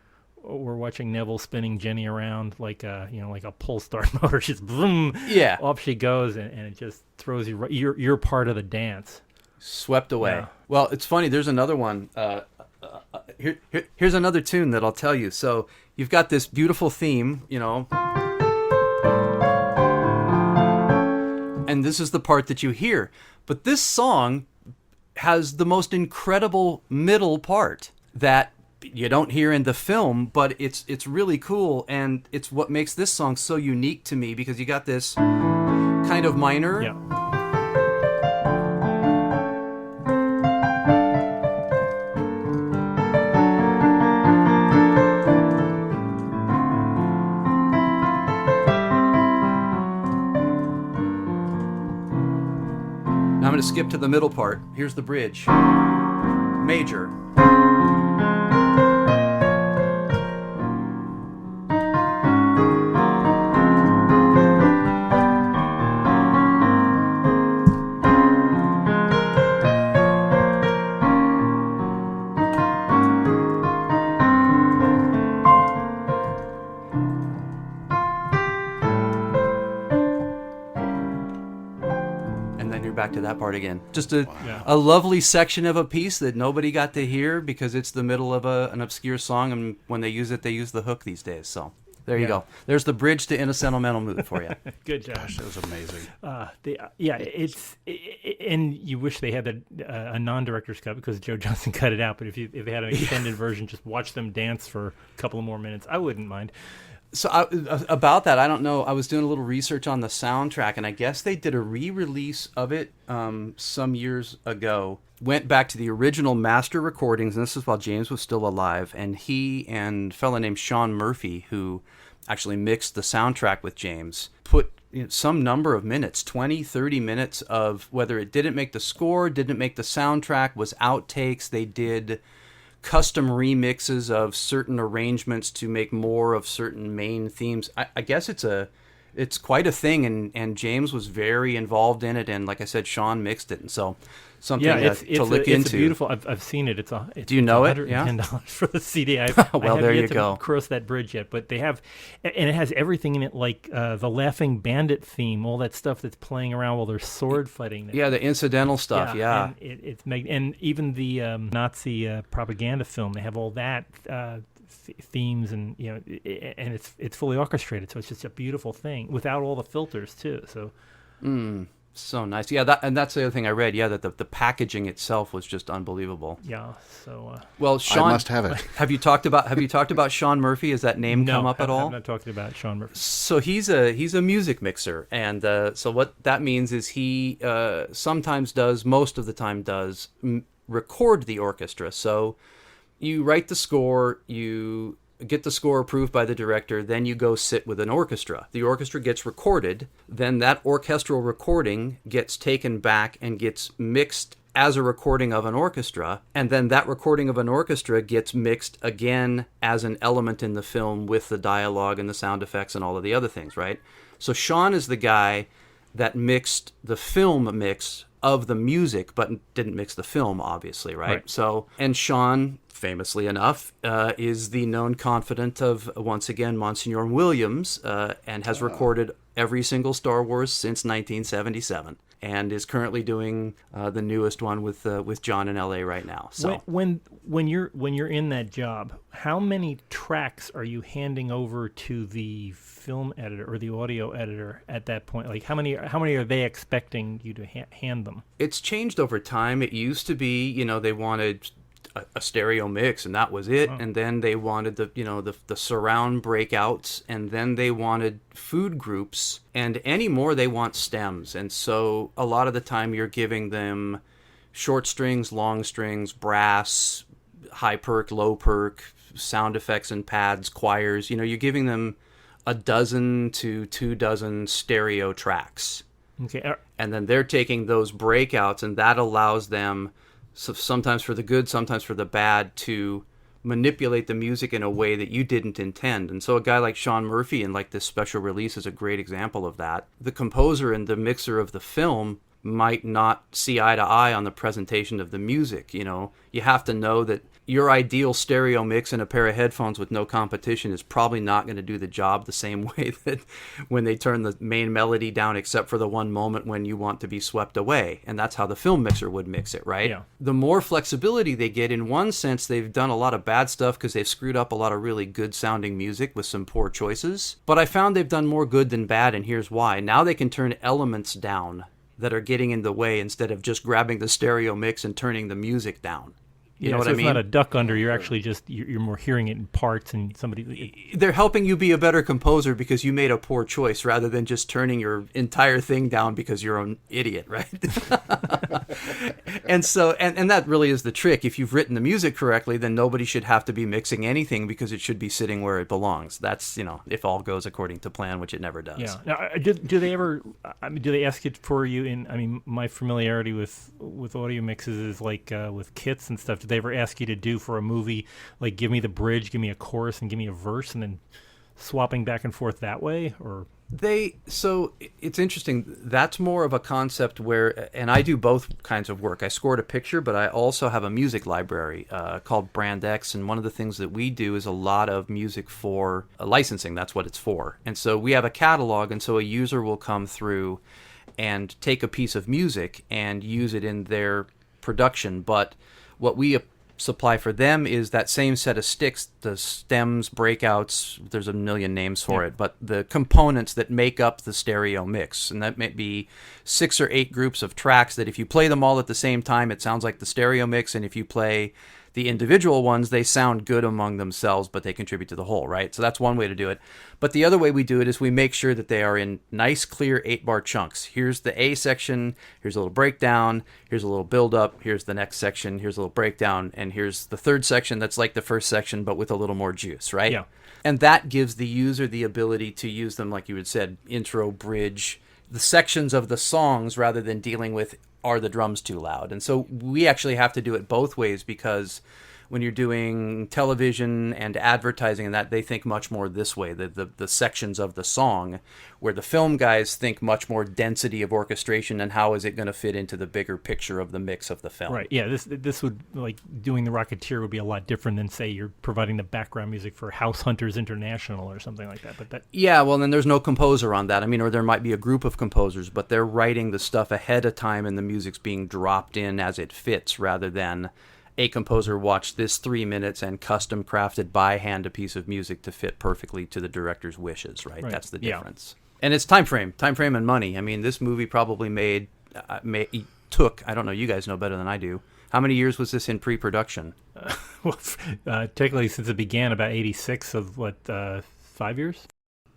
Neville spinning Jenny around like a pull start motor, just boom, off she goes, and it just throws you right. You're part of the dance, swept away. Yeah. Well, it's funny. There's another one. Here's another tune that I'll tell you. So you've got this beautiful theme, and this is the part that you hear. But this song has the most incredible middle part that you don't hear in the film, but it's really cool, and it's what makes this song so unique to me, because you got this kind of minor. Yeah. I'm going to skip to the middle part. Here's the bridge. Major. Back to that part again. Just a lovely section of a piece that nobody got to hear because it's the middle of an obscure song, and when they use the hook these days. So there you go. There's the bridge to In a Sentimental Mood for you. Good job. Gosh, that was amazing. And you wish they had a non-director's cut because Joe Johnston cut it out. But if they had an extended version, just watch them dance for a couple of more minutes. I wouldn't mind. So about that, I don't know. I was doing a little research on the soundtrack, and I guess they did a re-release of it some years ago. Went back to the original master recordings, and this is while James was still alive. And he and a fellow named Sean Murphy, who actually mixed the soundtrack with James, put some number of minutes, 20, 30 minutes of whether it didn't make the score, didn't make the soundtrack, was outtakes. They did custom remixes of certain arrangements to make more of certain main themes. I guess it's it's quite a thing, and James was very involved in it, and like I said, Sean mixed it, and so something to look into. It's beautiful. I've seen it. Do you know it? Yeah. $110 for the CD. Well, there you go. Cross that bridge yet, but they have, and it has everything in it, like the Laughing Bandit theme, all that stuff that's playing around while they're sword fighting. Yeah, the incidental stuff. Yeah, and and even the Nazi propaganda film, they have all that. Themes, and and it's fully orchestrated, so it's just a beautiful thing without all the filters too. So so nice. Yeah, that's the other thing I read. Yeah, that the packaging itself was just unbelievable. Yeah. So well, Sean, I must have it. Have you talked about Sean Murphy? Has that name come up at all? I'm not talking about Sean Murphy. So he's a music mixer, and so what that means is he sometimes does, most of the time does, record the orchestra. So you write the score, you get the score approved by the director, then you go sit with an orchestra. The orchestra gets recorded, then that orchestral recording gets taken back and gets mixed as a recording of an orchestra, and then that recording of an orchestra gets mixed again as an element in the film with the dialogue and the sound effects and all of the other things, right? So Sean is the guy that mixed the film mix of the music, but didn't mix the film, obviously, right? So, and Sean, famously enough, is the known confidant of, once again, Monsignor Williams, and has recorded every single Star Wars since 1977, and is currently doing the newest one with John in L.A. right now. So when you're in that job, how many tracks are you handing over to the film editor or the audio editor at that point? Like how many are they expecting you to hand them? It's changed over time. It used to be, they wanted a stereo mix, and that was it. Oh. And then they wanted the surround breakouts, and then they wanted food groups, and anymore they want stems. And so a lot of the time you're giving them short strings, long strings, brass, high perk, low perk, sound effects and pads, choirs. You're giving them a dozen to 24 stereo tracks. Okay. And then they're taking those breakouts, and that allows them, so sometimes for the good, sometimes for the bad, to manipulate the music in a way that you didn't intend. And so a guy like Sean Murphy in like this special release is a great example of that. The composer and the mixer of the film might not see eye to eye on the presentation of the music. You have to know that your ideal stereo mix in a pair of headphones with no competition is probably not going to do the job the same way that when they turn the main melody down, except for the one moment when you want to be swept away. And that's how the film mixer would mix it, right? Yeah. The more flexibility they get, in one sense, they've done a lot of bad stuff because they've screwed up a lot of really good sounding music with some poor choices. But I found they've done more good than bad, and here's why. Now they can turn elements down that are getting in the way instead of just grabbing the stereo mix and turning the music down. You know what I mean? It's not a duck under. You're actually just you're more hearing it in parts, and they're helping you be a better composer because you made a poor choice rather than just turning your entire thing down because you're an idiot, right? And so and that really is the trick. If you've written the music correctly, then nobody should have to be mixing anything because it should be sitting where it belongs. That's if all goes according to plan, which it never does. Yeah. Now, do they ever? Do they ask it for you? My familiarity with audio mixes is like with kits and stuff. Do they ever ask you to do for a movie, like give me the bridge, give me a chorus, and give me a verse, and then swapping back and forth that way? Or so it's interesting. That's more of a concept where, and I do both kinds of work. I scored a picture, but I also have a music library called Brand X, and one of the things that we do is a lot of music for licensing. That's what it's for. And so we have a catalog, and so a user will come through and take a piece of music and use it in their production, but what we supply for them is that same set of sticks, the stems, breakouts, there's a million names for it, but the components that make up the stereo mix. And that may be 6 or 8 groups of tracks that if you play them all at the same time, it sounds like the stereo mix. And if you play the individual ones, they sound good among themselves, but they contribute to the whole, right? So that's one way to do it. But the other way we do it is we make sure that they are in nice, clear 8-bar chunks. Here's the A section, here's a little breakdown, here's a little build-up, here's the next section, here's a little breakdown, and here's the third section that's like the first section, but with a little more juice, right? Yeah. And that gives the user the ability to use them, like you had said, intro, bridge, the sections of the songs, rather than dealing with, are the drums too loud? And so we actually have to do it both ways because when you're doing television and advertising and that, they think much more this way, the sections of the song, where the film guys think much more density of orchestration and how is it going to fit into the bigger picture of the mix of the film. Right. Yeah. This would, like, doing the Rocketeer would be a lot different than, say, you're providing the background music for House Hunters International or something like that. But that. Yeah. Well, then there's no composer on that. I mean, or there might be a group of composers, but they're writing the stuff ahead of time and the music's being dropped in as it fits, rather than a composer watched this 3 minutes and custom crafted by hand a piece of music to fit perfectly to the director's wishes, right? That's the difference. Yeah. And it's time frame and money. I mean, this movie probably took, I don't know, you guys know better than I do. How many years was this in pre-production? Technically, since it began about 86, of 5 years?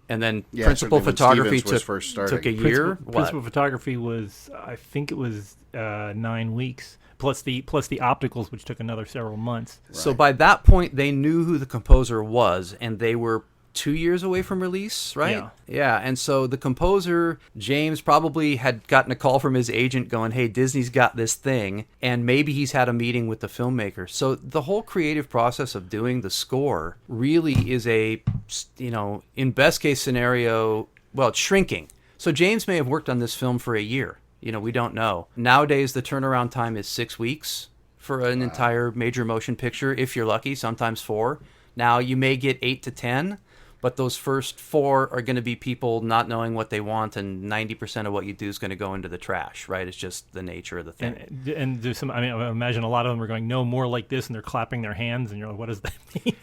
And then principal photography took a year? Principal photography was, I think it was 9 weeks. Plus the opticals, which took another several months. Right. So by that point, they knew who the composer was, and they were 2 years away from release, right? Yeah. And so the composer, James, probably had gotten a call from his agent going, hey, Disney's got this thing, and maybe he's had a meeting with the filmmaker. So the whole creative process of doing the score really is in best case scenario, well, it's shrinking. So James may have worked on this film for a year. We don't know. Nowadays, the turnaround time is 6 weeks for an entire major motion picture, if you're lucky, sometimes 4. Now, you may get 8 to 10, but those first 4 are going to be people not knowing what they want, and 90% of what you do is going to go into the trash, right? It's just the nature of the thing. And there's some, I imagine a lot of them are going, no, more like this, and they're clapping their hands, and you're like, what does that mean?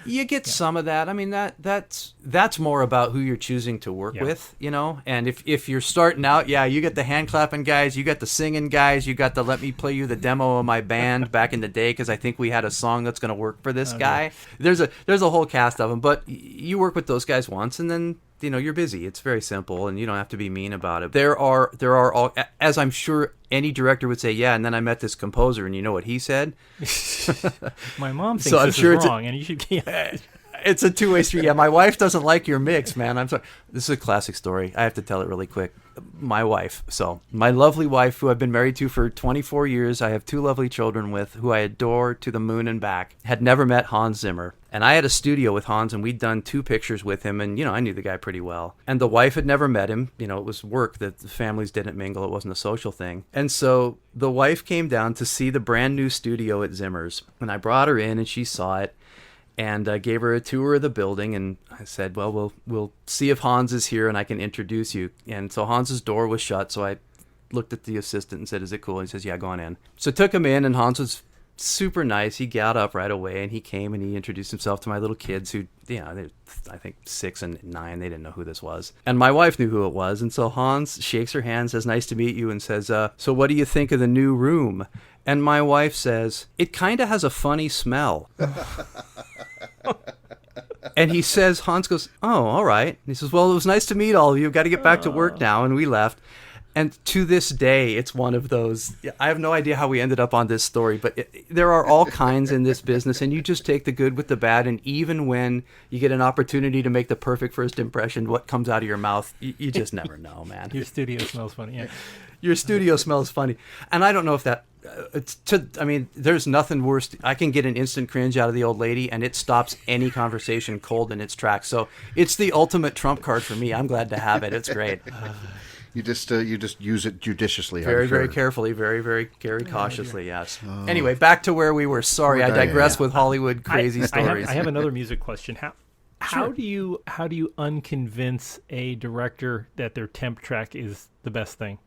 You get some of that. I mean, that's more about who you're choosing to work with, And if you're starting out, you get the hand clapping guys, you got the singing guys, you got the let me play you the demo of my band back in the day because I think we had a song that's going to work for this guy. There's a whole cast of them, but you work with those guys once, and then you're busy. It's very simple, and you don't have to be mean about it. There are all, as I'm sure any director would say, and then I met this composer, and you know what he said? My mom thinks this is wrong, and you should. It's a two-way street. My wife doesn't like your mix, man. I'm sorry. This is a classic story. I have to tell it really quick. My wife. So my lovely wife, who I've been married to for 24 years, I have 2 lovely children with, who I adore to the moon and back, had never met Hans Zimmer. And I had a studio with Hans, and we'd done 2 pictures with him, and, I knew the guy pretty well. And the wife had never met him. It was work that the families didn't mingle. It wasn't a social thing. And so the wife came down to see the brand new studio at Zimmer's. And I brought her in, and she saw it. And I gave her a tour of the building, and I said, well, we'll see if Hans is here and I can introduce you. And so Hans's door was shut, so I looked at the assistant and said, is it cool? And he says, yeah, go on in. So took him in, and Hans was super nice. He got up right away, and he came and he introduced himself to my little kids who, I think 6 and 9, they didn't know who this was. And my wife knew who it was. And so Hans shakes her hand, says, nice to meet you, and says, so what do you think of the new room? And my wife says, it kind of has a funny smell. And he says, Hans goes, oh, all right. And he says, well, it was nice to meet all of you. Got to get back to work now. And we left. And to this day, it's one of those, I have no idea how we ended up on this story, but there are all kinds in this business, and you just take the good with the bad. And even when you get an opportunity to make the perfect first impression, what comes out of your mouth, you just never know, man. Your studio smells funny. Yeah. Your studio smells funny. And I don't know if that, there's nothing worse. I can get an instant cringe out of the old lady, and it stops any conversation cold in its tracks. So it's the ultimate trump card for me. I'm glad to have it. It's great. You just use it judiciously. Very, very carefully, very, very, very cautiously, yes. Anyway, back to where we were. Sorry, I digress with Hollywood crazy stories. I have another music question. How do you unconvince a director that their temp track is the best thing?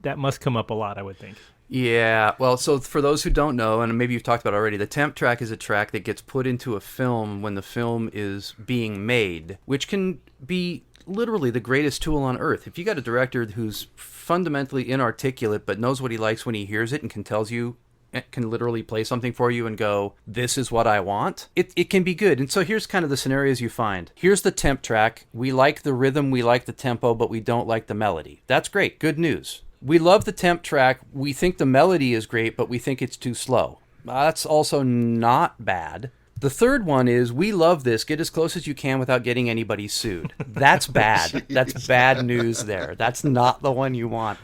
That must come up a lot, I would think. Yeah, well, so for those who don't know, and maybe you've talked about it already, the temp track is a track that gets put into a film when the film is being made, which can be literally the greatest tool on earth. If you got a director who's fundamentally inarticulate but knows what he likes when he hears it and can literally play something for you and go, this is what I want, it can be good. And so here's kind of the scenarios you find. Here's the temp track. We like the rhythm, we like the tempo, but we don't like the melody. That's great. Good news. We love the temp track. We think the melody is great, but we think it's too slow. That's also not bad. The third one is, we love this. Get as close as you can without getting anybody sued. That's bad. That's bad news there. That's not the one you want.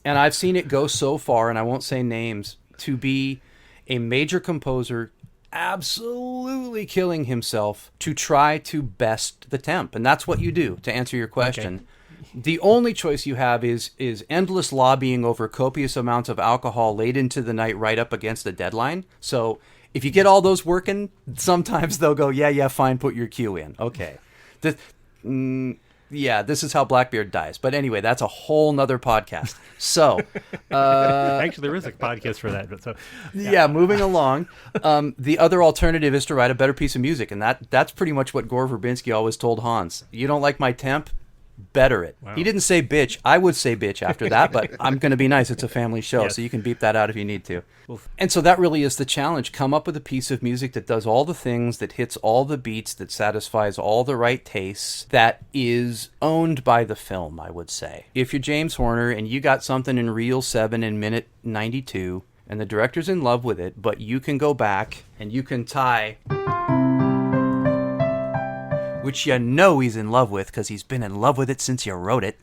And I've seen it go so far, and I won't say names, to be a major composer absolutely killing himself to try to best the temp. And that's what you do, to answer your question. Okay. The only choice you have is endless lobbying over copious amounts of alcohol late into the night right up against the deadline. So if you get all those working, sometimes they'll go, yeah, fine, put your cue in. Okay. This is how Blackbeard dies. But anyway, that's a whole nother podcast. So, actually, there is a podcast for that. But moving along. The other alternative is to write a better piece of music, and that's pretty much what Gore Verbinski always told Hans. You don't like my temp? Better it. Wow. He didn't say bitch. I would say bitch after that, but I'm going to be nice. It's a family show, yes. So you can beep that out if you need to. And so that really is the challenge. Come up with a piece of music that does all the things, that hits all the beats, that satisfies all the right tastes, that is owned by the film, I would say. If you're James Horner and you got something in reel 7 in minute 92, and the director's in love with it, but you can go back and you can tie... which you know he's in love with because he's been in love with it since you wrote it.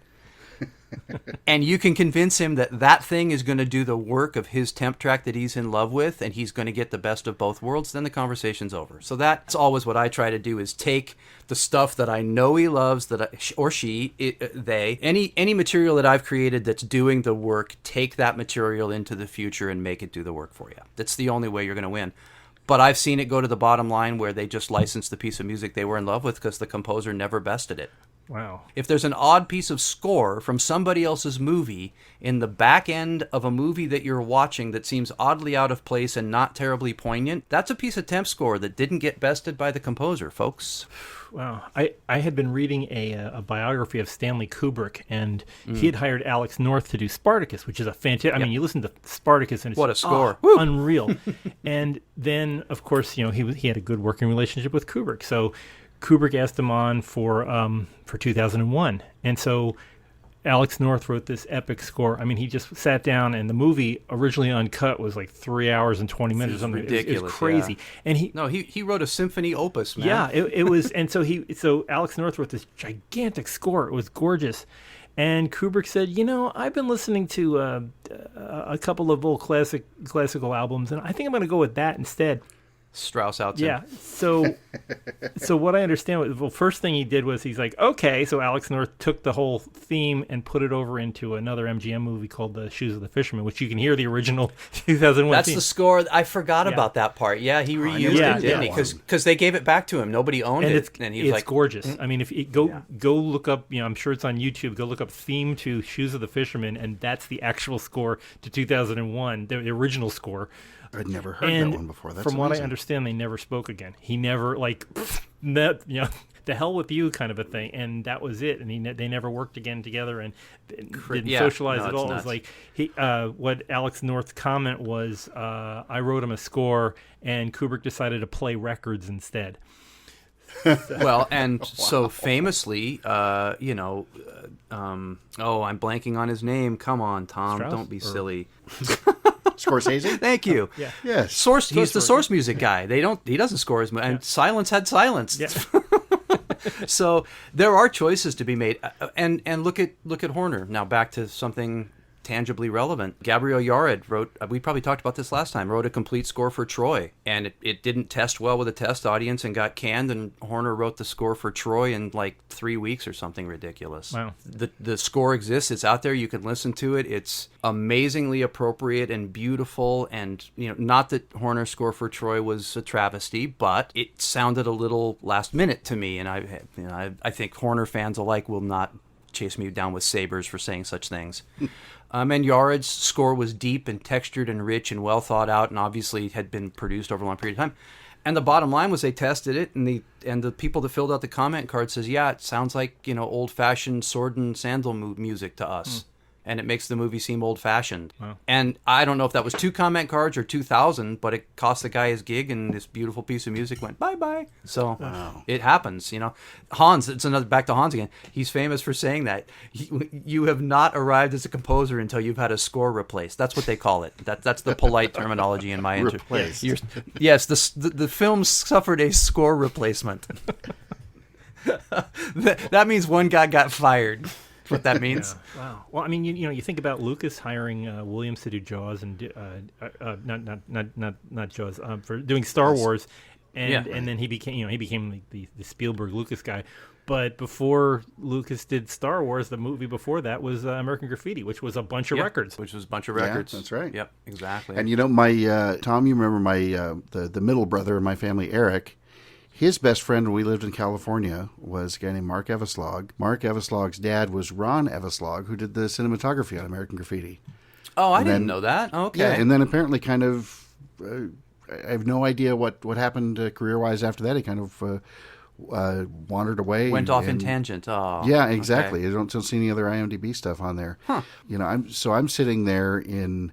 And you can convince him that thing is going to do the work of his temp track that he's in love with, and he's going to get the best of both worlds, then the conversation's over. So that's always what I try to do, is take the stuff that I know he loves, any material that I've created that's doing the work, take that material into the future and make it do the work for you. That's the only way you're going to win. But I've seen it go to the bottom line where they just licensed the piece of music they were in love with because the composer never bested it. Wow. If there's an odd piece of score from somebody else's movie in the back end of a movie that you're watching that seems oddly out of place and not terribly poignant, that's a piece of temp score that didn't get bested by the composer, folks. Wow. I had been reading a biography of Stanley Kubrick, and he had hired Alex North to do Spartacus, which is a fantastic... I mean, you listen to Spartacus, and it's... What a score. Unreal. And then, of course, he had a good working relationship with Kubrick. So Kubrick asked him on for 2001. And so Alex North wrote this epic score. I mean, he just sat down, and the movie, originally uncut, was like 3 hours and 20 minutes or something. Ridiculous. It was crazy. Yeah. And he wrote a symphony opus, man. Yeah, it was. And so Alex North wrote this gigantic score. It was gorgeous. And Kubrick said, I've been listening to a couple of old classical albums, and I think I'm going to go with that instead. Strauss out. Yeah. So what I understand was, first thing he did was he's like, okay. So Alex North took the whole theme and put it over into another MGM movie called The Shoes of the Fisherman, which you can hear the original 2001 That's theme. The score. I forgot about that part. Yeah, he reused it, didn't he? Because they gave it back to him. Nobody owned it. And he was it's gorgeous. I mean, if you go look up, I'm sure it's on YouTube, go look up theme to Shoes of the Fisherman, and that's the actual score to 2001, the original score. I'd never heard that one before. That's from amazing. what I understand, they never spoke again. He never the hell with you kind of a thing, and that was it. And they never worked again together and didn't socialize at all. It was like what Alex North's comment was, I wrote him a score, and Kubrick decided to play records instead. Well, and so famously, I'm blanking on his name. Come on, Tom, Strauss? Don't be silly. Scorsese? Thank you. Yeah. Yes. He's the source music guy. He doesn't score his and Silence had silence. Yeah. So there are choices to be made. And look at Horner. Now back to something tangibly relevant. Gabriel Yared wrote, we probably talked about this last time, wrote a complete score for Troy, and it didn't test well with a test audience and got canned, and Horner wrote the score for Troy in like 3 weeks or something ridiculous. Wow. The score exists. It's out there. You can listen to it. It's amazingly appropriate and beautiful, and not that Horner's score for Troy was a travesty, but it sounded a little last minute to me, and I think Horner fans alike will not chase me down with sabers for saying such things. And Yared's score was deep and textured and rich and well thought out, and obviously had been produced over a long period of time. And the bottom line was they tested it, and the people that filled out the comment card says, yeah, it sounds like old fashioned sword and sandal music to us. And it makes the movie seem old-fashioned. Wow. And I don't know if that was 2 comment cards or 2,000, but it cost the guy his gig, and this beautiful piece of music went bye-bye. So It happens, Hans, back to Hans again. He's famous for saying that. You have not arrived as a composer until you've had a score replaced. That's what they call it. That's the polite terminology in my replaced. Yes, the film suffered a score replacement. That means one guy got fired. what that means. Yeah. Wow. Well, I mean, you think about Lucas hiring Williams to do Jaws and not Jaws for doing Star Wars, and then he became the Spielberg Lucas guy. But before Lucas did Star Wars, the movie before that was American Graffiti, which was a bunch of records. Which was a bunch of records. Yeah, that's right. Yep, exactly. And my Tom, you remember my the middle brother in my family, Eric. His best friend when we lived in California was a guy named Mark Eveslog. Mark Eveslog's dad was Ron Eveslog, who did the cinematography on American Graffiti. Oh, I didn't know that. Okay. Yeah, and then apparently kind of, I have no idea what happened career-wise after that. He kind of wandered away. Went off in tangent. Oh, yeah, exactly. Okay. I don't see any other IMDb stuff on there. Huh. I'm sitting there in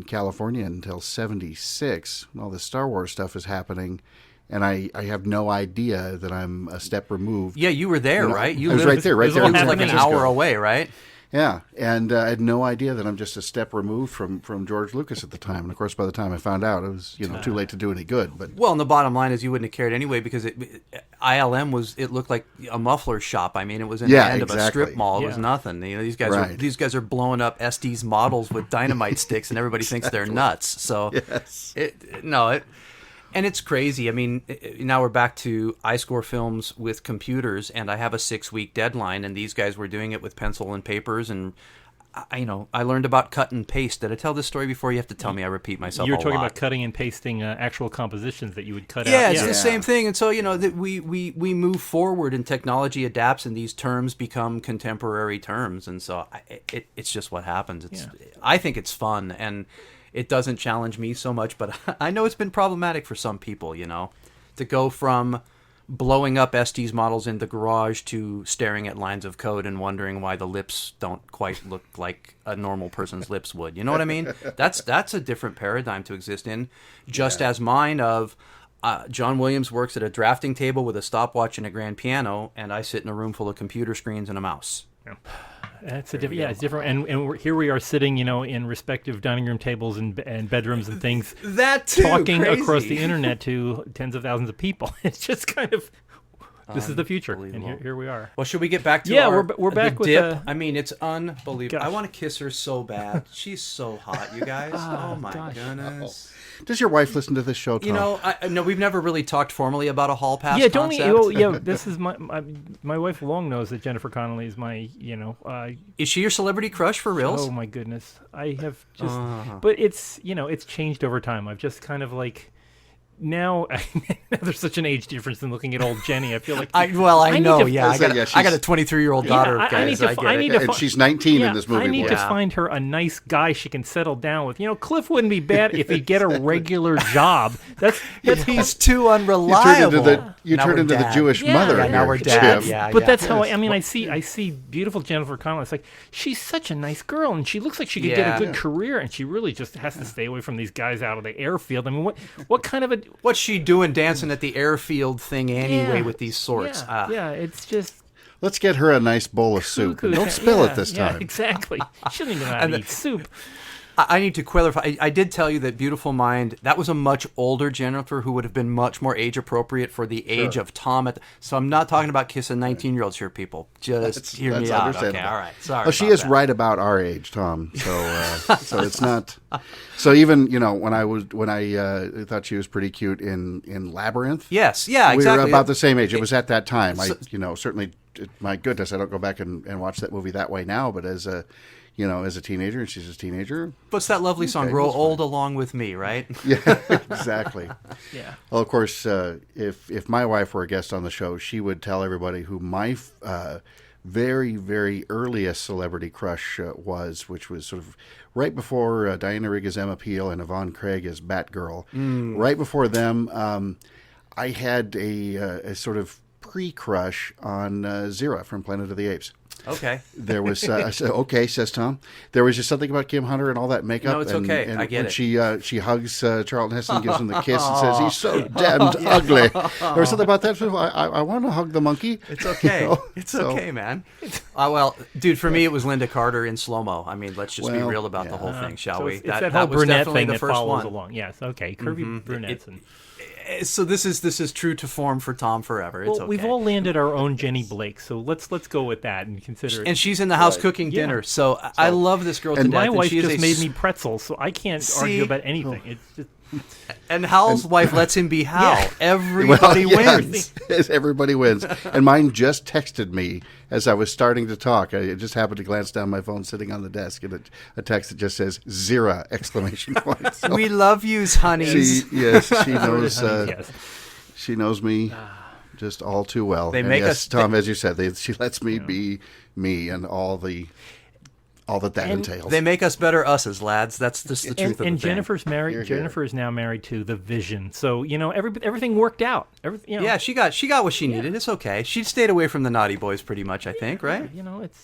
California until '76 when all this Star Wars stuff is happening. And I have no idea that I'm a step removed. Yeah, you were there, right? I was right there. It was like an hour away, right? Yeah, and I had no idea that I'm just a step removed from George Lucas at the time. And of course, by the time I found out, it was too late to do any good. But well, and the bottom line is you wouldn't have cared anyway because ILM it looked like a muffler shop. I mean, it was in the end of a strip mall. It was nothing. These guys are blowing up Estes models with dynamite sticks, and everybody thinks they're nuts. So yes. And it's crazy. I mean, now we're back to I score films with computers, and I have a 6-week deadline, and these guys were doing it with pencil and papers, and I learned about cut and paste. Did I tell this story before? You have to tell me. I repeat myself. You were talking about cutting and pasting actual compositions that you would cut out. Yeah, it's the same thing. And so that we move forward, and technology adapts, and these terms become contemporary terms, and so it's just what happens. I think it's fun, and it doesn't challenge me so much, but I know it's been problematic for some people, to go from blowing up Estes models in the garage to staring at lines of code and wondering why the lips don't quite look like a normal person's lips would. You know what I mean? That's a different paradigm to exist in, just as mine of John Williams works at a drafting table with a stopwatch and a grand piano, and I sit in a room full of computer screens and a mouse. Yeah. It's it's different, and here we are sitting, in respective dining room tables and bedrooms and things. That too, talking crazy. Across the internet to tens of thousands of people. It's just kind of this is the future, and here we are. Well, should we get back to we're back with dip? I mean, it's unbelievable. Gosh. I want to kiss her so bad. She's so hot, you guys. Oh my goodness. Does your wife listen to this show, Tom? No, we've never really talked formally about a hall pass. Yeah, concept. this is my wife long knows that Jennifer Connelly is my Is she your celebrity crush for reals? Oh my goodness, I have just, but it's it's changed over time. I've just kind of now there's such an age difference in looking at old Jenny. I feel like I know. I got a 23-year-old daughter. And she's 19 in this movie. I need to find her a nice guy she can settle down with. Cliff wouldn't be bad if he'd get a regular job. That's he's too unreliable. You turn into the Jewish mother. Yeah, now we're dad. Yeah, but that's how I see beautiful Jennifer Connelly. It's like she's such a nice girl, and she looks like she could get a good career, and she really just has to stay away from these guys out of the airfield. I mean, what kind of a what's she doing dancing at the airfield thing anyway with these sorts? It's just. Let's get her a nice bowl of soup. Don't spill it this time. Yeah, exactly. She doesn't even know how to eat soup. I need to clarify. I did tell you that Beautiful Mind, that was a much older Jennifer who would have been much more age appropriate for the age of Tom. So I'm not talking about kissing 19-year-olds here, people. Just hear me out. Okay, all right. Sorry. Well, she is right about our age, Tom. So so it's not. So even when I thought she was pretty cute in Labyrinth. Yes. Yeah. Exactly. We were about the same age. It was at that time. Certainly. My goodness, I don't go back and watch that movie that way now. But as a teenager, and she's a teenager. What's that lovely song? Grow Old Along with Me, right? Yeah, exactly. Yeah. Well, of course, if my wife were a guest on the show, she would tell everybody who my very, very earliest celebrity crush was, which was sort of right before Diana Rigg as Emma Peel and Yvonne Craig as Batgirl. Right before them, I had a sort of pre-crush on Zira from Planet of the Apes. Okay. There was, I said, okay, says Tom. There was just something about Kim Hunter and all that makeup. No, it's okay. And I get it. She hugs Charlton Heston, gives him the kiss, and says, he's so damned ugly. There was something about that. I want to hug the monkey. It's okay. It's okay, man. Well, dude, for me, it was Linda Carter in slow-mo. I mean, let's just be real about the whole thing, shall we? It's that whole brunette thing that follows along. Yes, okay. Curvy brunettes. So this is true to form for Tom forever. It's Well, okay. we've all landed our own Jenny Blake, so let's go with that and consider it. And she's in the house Right. cooking Yeah. dinner. So I love this girl to and death. My and wife she is just a made me pretzels, so I can't argue about anything. It's just And Hal's wife lets him be Hal. Everybody wins. Yes, everybody wins. And mine just texted me as I was starting to talk. I just happened to glance down my phone sitting on the desk, and a text that just says "Zira!" exclamation point. So We love yous, honeys. she knows. yes. She knows me just all too well. They And make yes, us- Tom, as you said, she lets me be me and all that entails. They make us better usses, lads. That's just the truth of the And thing. Jennifer's married. Hear, hear. Jennifer is now married to the Vision. So everything worked out. Yeah, she got what she needed. It's okay. She stayed away from the naughty boys pretty much, I think, right?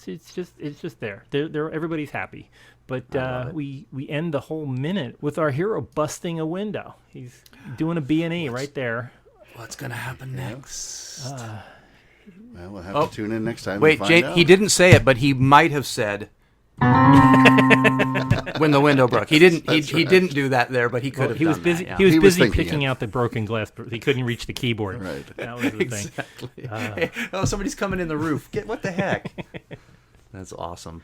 It's just there. They're everybody's happy. But we end the whole minute with our hero busting a window. He's doing a B&E right there. What's gonna happen next? Well, we'll have to tune in next time. Wait, and find Jane, out. he didn't say it, but he might have said when the window broke. He didn't. He didn't do that there, but he could have. He was done busy. That, yeah. He was He was busy thinking picking it. out the broken glass. He couldn't reach the keyboard. Right. That was the thing. Exactly. Hey, somebody's coming in the roof. What the heck? That's awesome.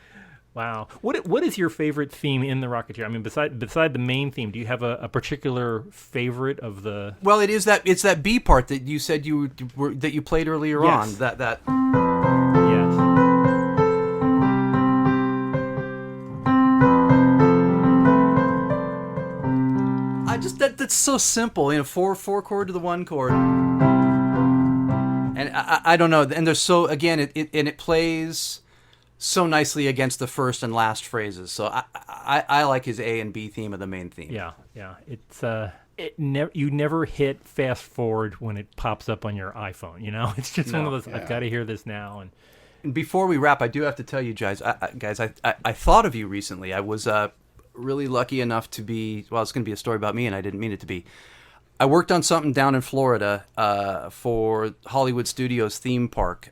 Wow. What is your favorite theme in the Rocketeer? I mean, beside the main theme, do you have a particular favorite of the? Well, it's that B part that you said that you played earlier Yes. on. That Yes. that's so simple. Four chord to the one chord. And I don't know. And there's it plays so nicely against the first and last phrases. So I like his A and B theme of the main theme. Yeah. It's you never hit fast forward when it pops up on your iPhone. It's just one of those. I've got to hear this now. And And before we wrap, I do have to tell you guys, I thought of you recently. I was really lucky enough to be. Well, it's going to be a story about me, and I didn't mean it to be. I worked on something down in Florida for Hollywood Studios theme park.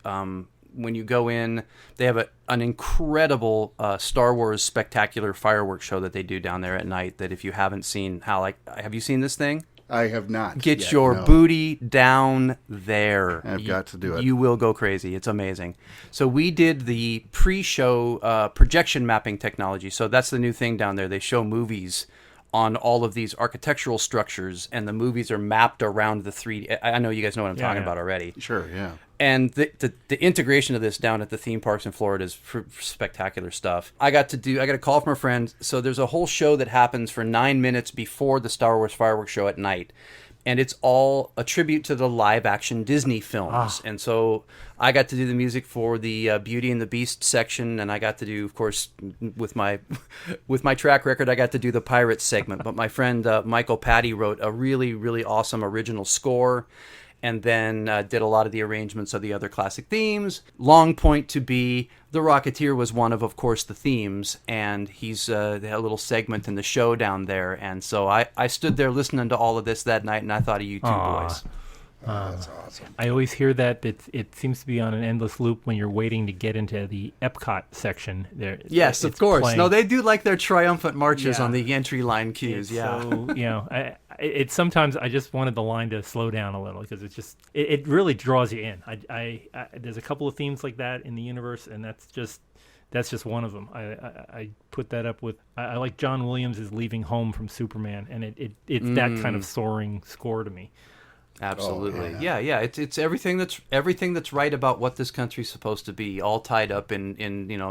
When you go in, they have an incredible Star Wars spectacular fireworks show that they do down there at night. That if you haven't seen, have you seen this thing? I have not. Get yet, your no. booty down there. I've got to do it. You will go crazy. It's amazing. So we did the pre-show projection mapping technology. So that's the new thing down there. They show movies on all of these architectural structures, and the movies are mapped around the 3D. I know you guys know what I'm talking about already. Sure, yeah. And the integration of this down at the theme parks in Florida is spectacular stuff. I got a call from a friend. So there's a whole show that happens for 9 minutes before the Star Wars fireworks show at night. And it's all a tribute to the live action Disney films. And so I got to do the music for the Beauty and the Beast section. And I got to do, of course, with my track record, I got to do the Pirates segment. But my friend Michael Patty wrote a really, really awesome original score. And then did a lot of the arrangements of the other classic themes. Long point to be, The Rocketeer was one of course, the themes. And he's they had a little segment in the show down there. And so I stood there listening to all of this that night, and I thought of you two boys. That's awesome. I always hear that it seems to be on an endless loop when you're waiting to get into the Epcot section. There, Yes, of it's course. playing. No, they do like their triumphant marches Yeah. on the entry line cues. It's Yeah. So it's sometimes I just wanted the line to slow down a little because it's just it really draws you in. I there's a couple of themes like that in the universe, and that's just one of them. I put that up with I like John Williams' Leaving Home from Superman, and it's that kind of soaring score to me. Absolutely. Oh, Yeah. It's everything that's right about what this country's supposed to be, all tied up in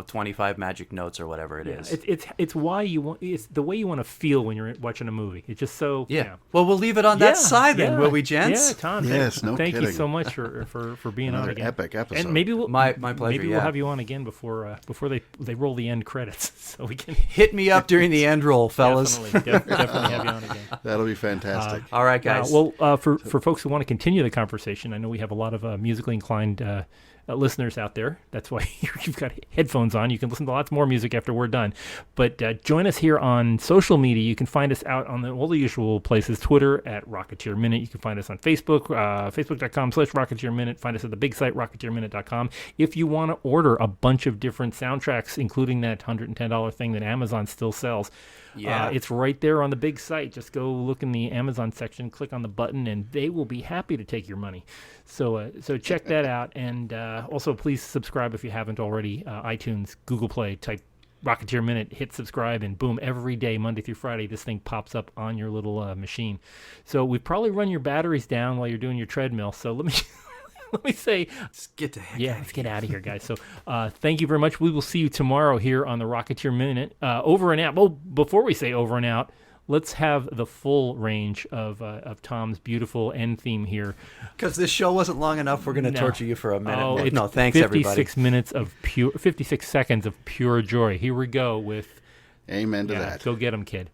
25 magic notes or whatever it is. It's why you want it's the way you want to feel when you're watching a movie. It's just so Yeah. Well, we'll leave it on that side then, will we, gents? Yeah, Tom. Yes, no thank you kidding. so much for being Another on again. epic episode. And maybe My pleasure, Maybe yeah. we'll have you on again before they roll the end credits, so we can Hit me up during the end roll, fellas. definitely have you on again. That'll be fantastic. All right, guys. For folks who want to continue the conversation, I know we have a lot of musically inclined listeners out there. That's why you've got headphones on. You can listen to lots more music after we're done. But join us here on social media. You can find us out on all the usual places. Twitter at Rocketeer Minute. You can find us on Facebook, facebook.com/Rocketeer Minute. Find us at the big site, rocketeerminute.com. If you want to order a bunch of different soundtracks, including that $110 thing that Amazon still sells, Yeah. It's right there on the big site. Just go look in the Amazon section, click on the button, and they will be happy to take your money. So check that out. And also, please subscribe if you haven't already. iTunes, Google Play, type Rocketeer Minute, hit subscribe, and boom, every day, Monday through Friday, this thing pops up on your little machine. So we've probably run your batteries down while you're doing your treadmill. So let me let me say, Let's get the heck let's get out of here, guys. So thank you very much. We will see you tomorrow here on the Rocketeer Minute. Over and out. Well, before we say over and out, let's have the full range of Tom's beautiful end theme here. Because this show wasn't long enough, we're going to torture you for a minute. Oh, No, thanks, 56 everybody. 56 seconds of pure joy. Here we go with... Amen to that. Go get him, kid.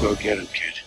Go get him, kid.